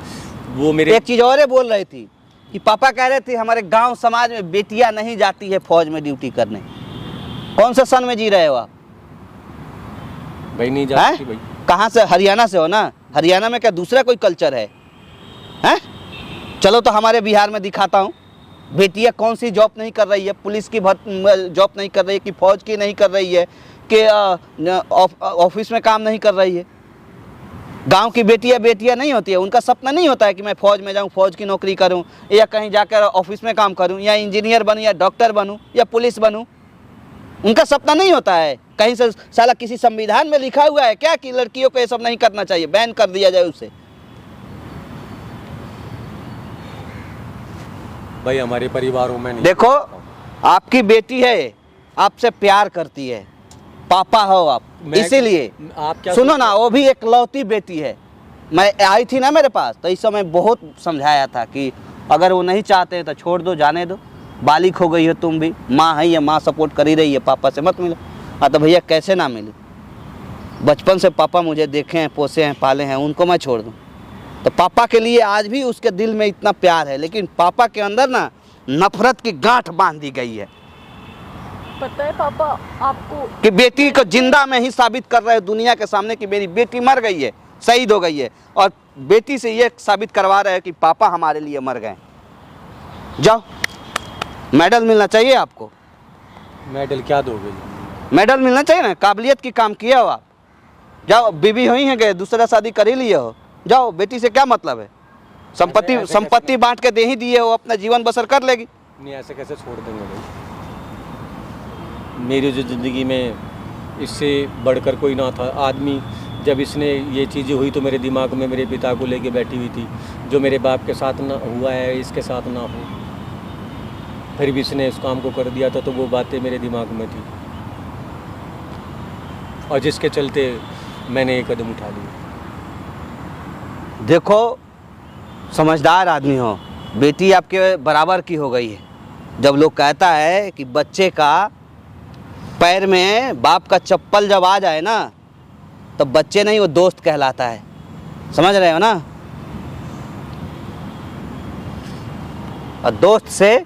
A: वो मेरे
B: एक चीज और बोल रही थी कि पापा कह रहे थे हमारे गांव समाज में बेटियां नहीं जाती है फौज में ड्यूटी करने। कौन से सन में जी रहे हो आप?
A: भाई नहीं जाती भाई।
B: कहाँ से? हरियाणा से हो ना? हरियाणा में क्या दूसरा कोई कल्चर है? हैं? चलो तो हमारे बिहार में दिखाता हूँ, बेटियां कौन सी जॉब नहीं कर रही है, पुलिस की जॉब नहीं कर रही है, कि फौज की नहीं कर रही है, कि ऑफिस में काम नहीं कर रही है। गांव की बेटियां नहीं होती है, उनका सपना नहीं होता है कि मैं फौज में जाऊं, फौज की नौकरी करूं, या कहीं जाकर ऑफिस में काम करूं, या इंजीनियर बनूं, या डॉक्टर बनूं, या पुलिस बनूं। उनका सपना नहीं होता है। कहीं से साला किसी संविधान में लिखा हुआ है क्या कि लड़कियों को ये सब नहीं करना चाहिए, बैन कर दिया जाए उसे।
A: भाई हमारे परिवारों में नहीं।
B: देखो, आपकी बेटी है, आपसे प्यार करती है, पापा हो आप, इसीलिए
A: आप क्या
B: सुनो ना, वो भी एक लौती बेटी है। मैं आई थी ना मेरे पास, तो इस समय बहुत समझाया था कि अगर वो नहीं चाहते तो छोड़ दो, जाने दो, बालिक हो गई हो तुम भी, माँ है, ये माँ सपोर्ट कर ही रही है, पापा से मत मिलो। हाँ तो भैया कैसे ना मिले, बचपन से पापा मुझे देखे हैं, पोसे हैं, पाले हैं, उनको मैं छोड़ दूँ? तो पापा के लिए आज भी उसके दिल में इतना प्यार है, लेकिन पापा के अंदर ना नफरत की गांठ बांध दी गई है।
D: पता है पापा आपको,
B: कि बेटी को जिंदा में ही साबित कर रहे हैं दुनिया के सामने कि मेरी बेटी मर गई है, शहीद हो गई है, और बेटी से ये साबित करवा रहे हैं कि पापा हमारे लिए मर गए। जाओ, मेडल मिलना चाहिए आपको।
A: मेडल क्या दोगे?
B: मेडल मिलना चाहिए ना, काबिलियत की काम किया हो आप। जाओ, बीबी हुई है, गए दूसरा शादी कर ही लिए हो, जाओ, बेटी से क्या मतलब है? संपत्ति बांट के दे ही दिए हो, अपना जीवन बसर कर लेगी।
A: नहीं, ऐसे कैसे छोड़ देंगे भाई? मेरी जो ज़िंदगी में इससे बढ़कर कोई ना था। आदमी जब इसने ये चीज़ें हुई तो मेरे दिमाग में मेरे पिता को लेके बैठी हुई थी, जो मेरे बाप के साथ ना हुआ है इसके साथ ना हो, फिर भी इसने इस काम को कर दिया था, तो वो बातें मेरे दिमाग में थी, और जिसके चलते मैंने ये कदम उठा लिया।
B: देखो, समझदार आदमी हो, बेटी आपके बराबर की हो गई है। जब लोग कहता है कि बच्चे का पैर में बाप का चप्पल जब आ जाए ना, तो बच्चे नहीं, वो दोस्त कहलाता है। समझ रहे हो ना? और दोस्त से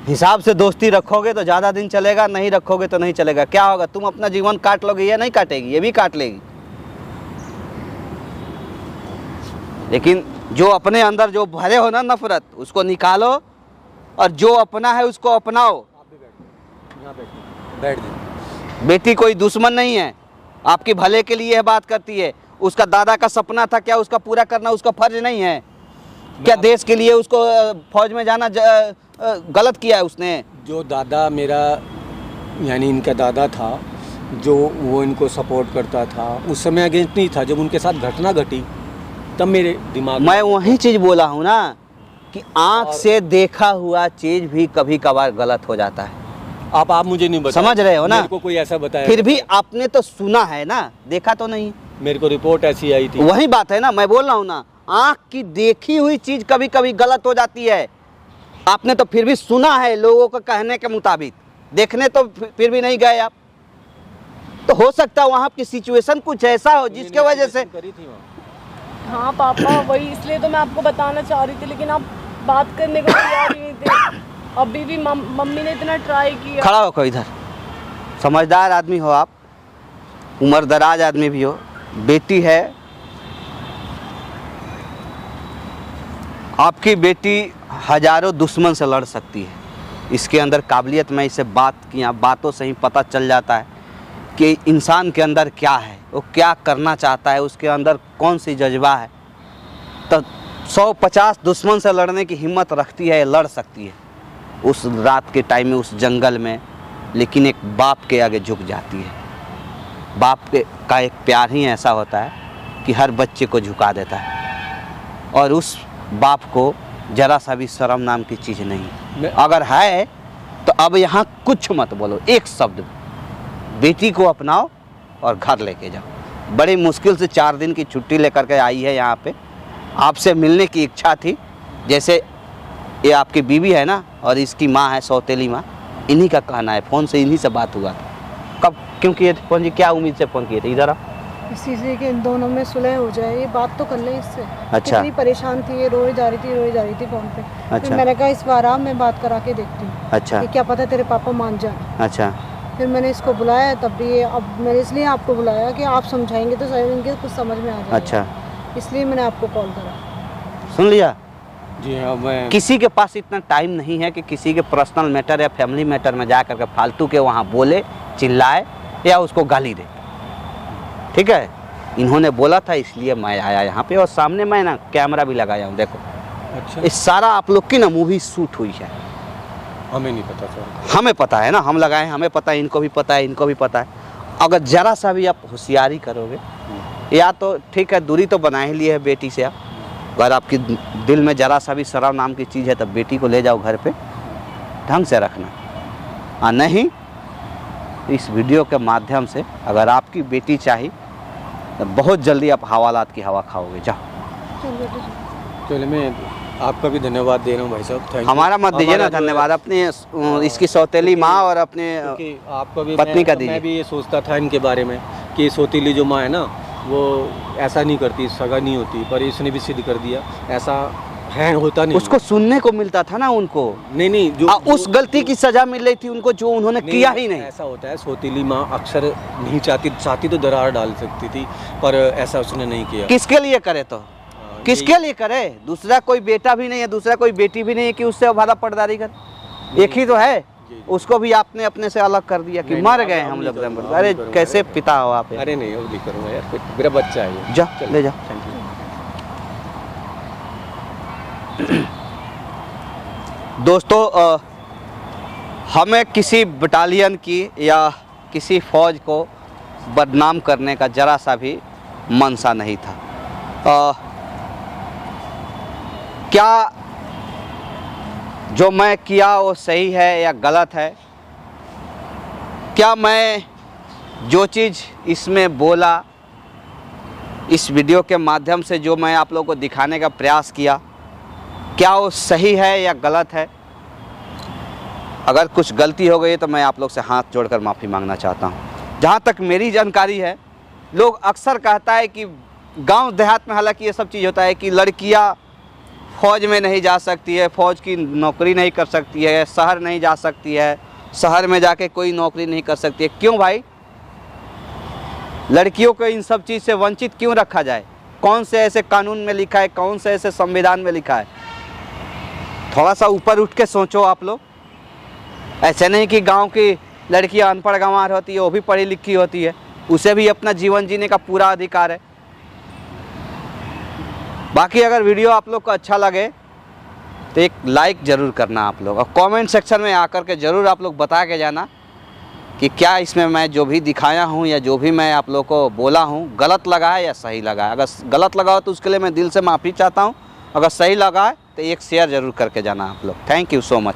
B: हिसाब से दोस्ती रखोगे तो ज़्यादा दिन चलेगा, नहीं रखोगे तो नहीं चलेगा। क्या होगा? तुम अपना जीवन काट लोगे, ये नहीं काटेगी, ये भी काट लेगी। लेकिन जो अपने अंदर जो भरे हो ना नफरत, उसको निकालो, और जो अपना है उसको अपनाओ।
A: बैठ दे।
B: बेटी कोई दुश्मन नहीं है, आपके भले के लिए बात करती है। उसका दादा का सपना था, क्या उसका पूरा करना उसका फर्ज नहीं है? क्या देश के लिए उसको फौज में जाना गलत किया है उसने?
A: जो दादा मेरा, यानी इनका दादा था, जो वो इनको सपोर्ट करता था, उस समय अगेंस्ट नहीं था। जब उनके साथ घटना घटी तब मेरे दिमाग में,
B: मैं वही चीज़ बोला हूँ ना कि आँख से देखा हुआ चीज़ भी कभी कभार गलत हो जाता है।
A: आप मुझे नहीं बता,
B: समझ रहे हो ना?
A: मेरे को कोई ऐसा बताया,
B: फिर भी आपने तो सुना है ना, देखा तो नहीं।
A: मेरे को रिपोर्ट ऐसी आई थी।
B: वही बात है ना, मैं बोल रहा हूँ ना, आँख की देखी हुई चीज़ कभी कभी गलत हो जाती है। आपने तो फिर भी सुना है लोगों के कहने के मुताबिक, देखने तो फिर भी नहीं गए आप। तो हो सकता है वहाँ की सिचुएशन कुछ ऐसा हो जिसके वजह से।
A: करी थी वहाँ।
D: हाँ पापा, वही इसलिए तो मैं आपको बताना चाह रही थी, लेकिन आप बात करने को तैयार ही नहीं थे। अभी भी मम्मी ने इतना ट्राई किया।
B: खड़ा हो कोई इधर, समझदार आदमी हो आप, उम्र दराज आदमी भी हो, बेटी है आपकी। बेटी हजारों दुश्मन से लड़ सकती है, इसके अंदर काबिलियत। मैं इसे बात किया, बातों से ही पता चल जाता है कि इंसान के अंदर क्या है, वो क्या करना चाहता है, उसके अंदर कौन सी जज्बा है। तो 150 दुश्मन से लड़ने की हिम्मत रखती है, लड़ सकती है उस रात के टाइम में, उस जंगल में। लेकिन एक बाप के आगे झुक जाती है। बाप का एक प्यार ही ऐसा होता है कि हर बच्चे को झुका देता है, और उस बाप को जरा सा भी शर्म नाम की चीज़ नहीं। अगर है तो अब यहाँ कुछ मत बोलो, एक शब्द, बेटी को अपनाओ और घर लेके जाओ। बड़ी मुश्किल से 4 दिन की छुट्टी लेकर के आई है यहाँ पे, आपसे मिलने की इच्छा थी। जैसे ये आपकी बीवी है ना, और इसकी माँ है सौतेली माँ, इन्हीं का कहना है, फ़ोन से इन्हीं से बात हुआ था। कब क्यों किए थे फ़ोन जी, क्या उम्मीद से फ़ोन किए थे? इधर आओ।
E: इसी से कि इन दोनों में सुलह हो जाए, ये बात तो कर लें इससे।
B: अच्छा।
E: कितनी परेशान थी, ये रोई जा रही थी फ़ोन पे।
B: अच्छा।
E: फिर मैंने कहा इस बार आ, मैं बात करा के देखती हूँ।
B: अच्छा।
E: कि क्या पता तेरे पापा मान जाए।
B: अच्छा।
E: फिर मैंने इसको बुलाया, तब भी ये, अब मैंने इसलिए आपको बुलाया कि आप समझाएंगे तो शायद इनके कुछ समझ में आ जाए।
B: अच्छा,
E: इसलिए मैंने आपको कॉल करा।
B: सुन लिया?
A: जी हाँ। मैं
B: किसी के पास इतना टाइम नहीं है कि किसी के पर्सनल मैटर या फैमिली मैटर में जा करके फालतू के वहाँ बोले, चिल्लाए या उसको गाली दे। ठीक है? इन्होंने बोला था इसलिए मैं आया यहाँ पे, और सामने मैं ना कैमरा भी लगाया हूँ, देखो।
A: अच्छा,
B: इस सारा आप लोग की ना मूवी शूट हुई है।
A: हमें नहीं पता सर।
B: हमें पता है ना, हम लगाए, हमें पता है, इनको भी पता है, इनको भी पता है। अगर ज़रा सा भी आप होशियारी करोगे, या तो ठीक है दूरी तो बना ही लिए है बेटी से आप, अगर आपकी दिल में ज़रा सा भी शर्म नाम की चीज़ है तब बेटी को ले जाओ घर पे, ढंग से रखना। और नहीं इस वीडियो के माध्यम से अगर आपकी बेटी चाहिए तो बहुत जल्दी आप हवालात की हवा खाओगे। जाओ,
A: चलिए मैं आपका भी धन्यवाद दे रहा हूँ भाई साहब, थैंक यू।
B: हमारा मत दीजिए ना
A: हमारा जो है-
B: धन्यवाद, अपने इसकी सौतेली माँ और अपने
A: क्योंकि आपका भी
B: पत्नी का
A: मैं
B: दीजिए।
A: भी ये सोचता था इनके बारे में कि सौतीली जो माँ है ना वो ऐसा नहीं करती, सगा नहीं होती, पर इसने भी सिद्ध कर दिया ऐसा है, होता नहीं।
B: उसको सुनने को मिलता था ना उनको,
A: नहीं जो
B: उस गलती की सजा मिल रही थी उनको जो उन्होंने किया ही नहीं।
A: ऐसा होता है, सौतीली माँ अक्सर नहीं चाहती तो दरार डाल सकती थी, पर ऐसा उसने नहीं किया।
B: किसके लिए करे तो किसके लिए करे? दूसरा कोई बेटा भी नहीं है, दूसरा कोई बेटी भी नहीं है कि उससे भाड़ा पर्दारी कर, एक ही तो है। उसको भी आपने अपने से अलग कर दिया कि
A: नहीं,
B: मर
A: नहीं,
B: गए
A: अब
B: हम
A: नहीं
B: लोग।
A: करूँगा, अब
B: अरे
A: नहीं करूँगा,
B: कैसे
A: अरे।
B: पिता हो आप?
A: अरे नहीं, अब नहीं करूँगा यार, मेरा बच्चा है ये।
B: जा ले जा।
A: Thank you.
B: दोस्तों हमें किसी बटालियन की या किसी फौज को बदनाम करने का जरा सा भी मनसा नहीं था। क्या जो मैं किया वो सही है या गलत है? क्या मैं जो चीज़ इसमें बोला, इस वीडियो के माध्यम से जो मैं आप लोगों को दिखाने का प्रयास किया, क्या वो सही है या गलत है? अगर कुछ गलती हो गई तो मैं आप लोग से हाथ जोड़कर माफ़ी मांगना चाहता हूँ। जहाँ तक मेरी जानकारी है, लोग अक्सर कहता है कि गांव देहात में हालांकि ये सब चीज़ होता है कि लड़कियाँ फ़ौज में नहीं जा सकती है, फ़ौज की नौकरी नहीं कर सकती है, शहर नहीं जा सकती है, शहर में जाके कोई नौकरी नहीं कर सकती है। क्यों भाई? लड़कियों को इन सब चीज़ से वंचित क्यों रखा जाए? कौन से ऐसे कानून में लिखा है, कौन से ऐसे संविधान में लिखा है? थोड़ा सा ऊपर उठ के सोचो आप लोग। ऐसे नहीं कि गांव की लड़कियां अनपढ़ गंवार होती है, वो भी पढ़ी लिखी होती है, उसे भी अपना जीवन जीने का पूरा अधिकार है। बाकी अगर वीडियो आप लोग को अच्छा लगे तो एक लाइक ज़रूर करना आप लोग, और कमेंट सेक्शन में आकर के ज़रूर आप लोग बता के जाना कि क्या इसमें मैं जो भी दिखाया हूँ या जो भी मैं आप लोग को बोला हूँ गलत लगा है या सही लगा है। अगर गलत लगा हो तो उसके लिए मैं दिल से माफ़ी चाहता हूँ, अगर सही लगा है तो एक शेयर ज़रूर करके जाना आप लोग। Thank you so much.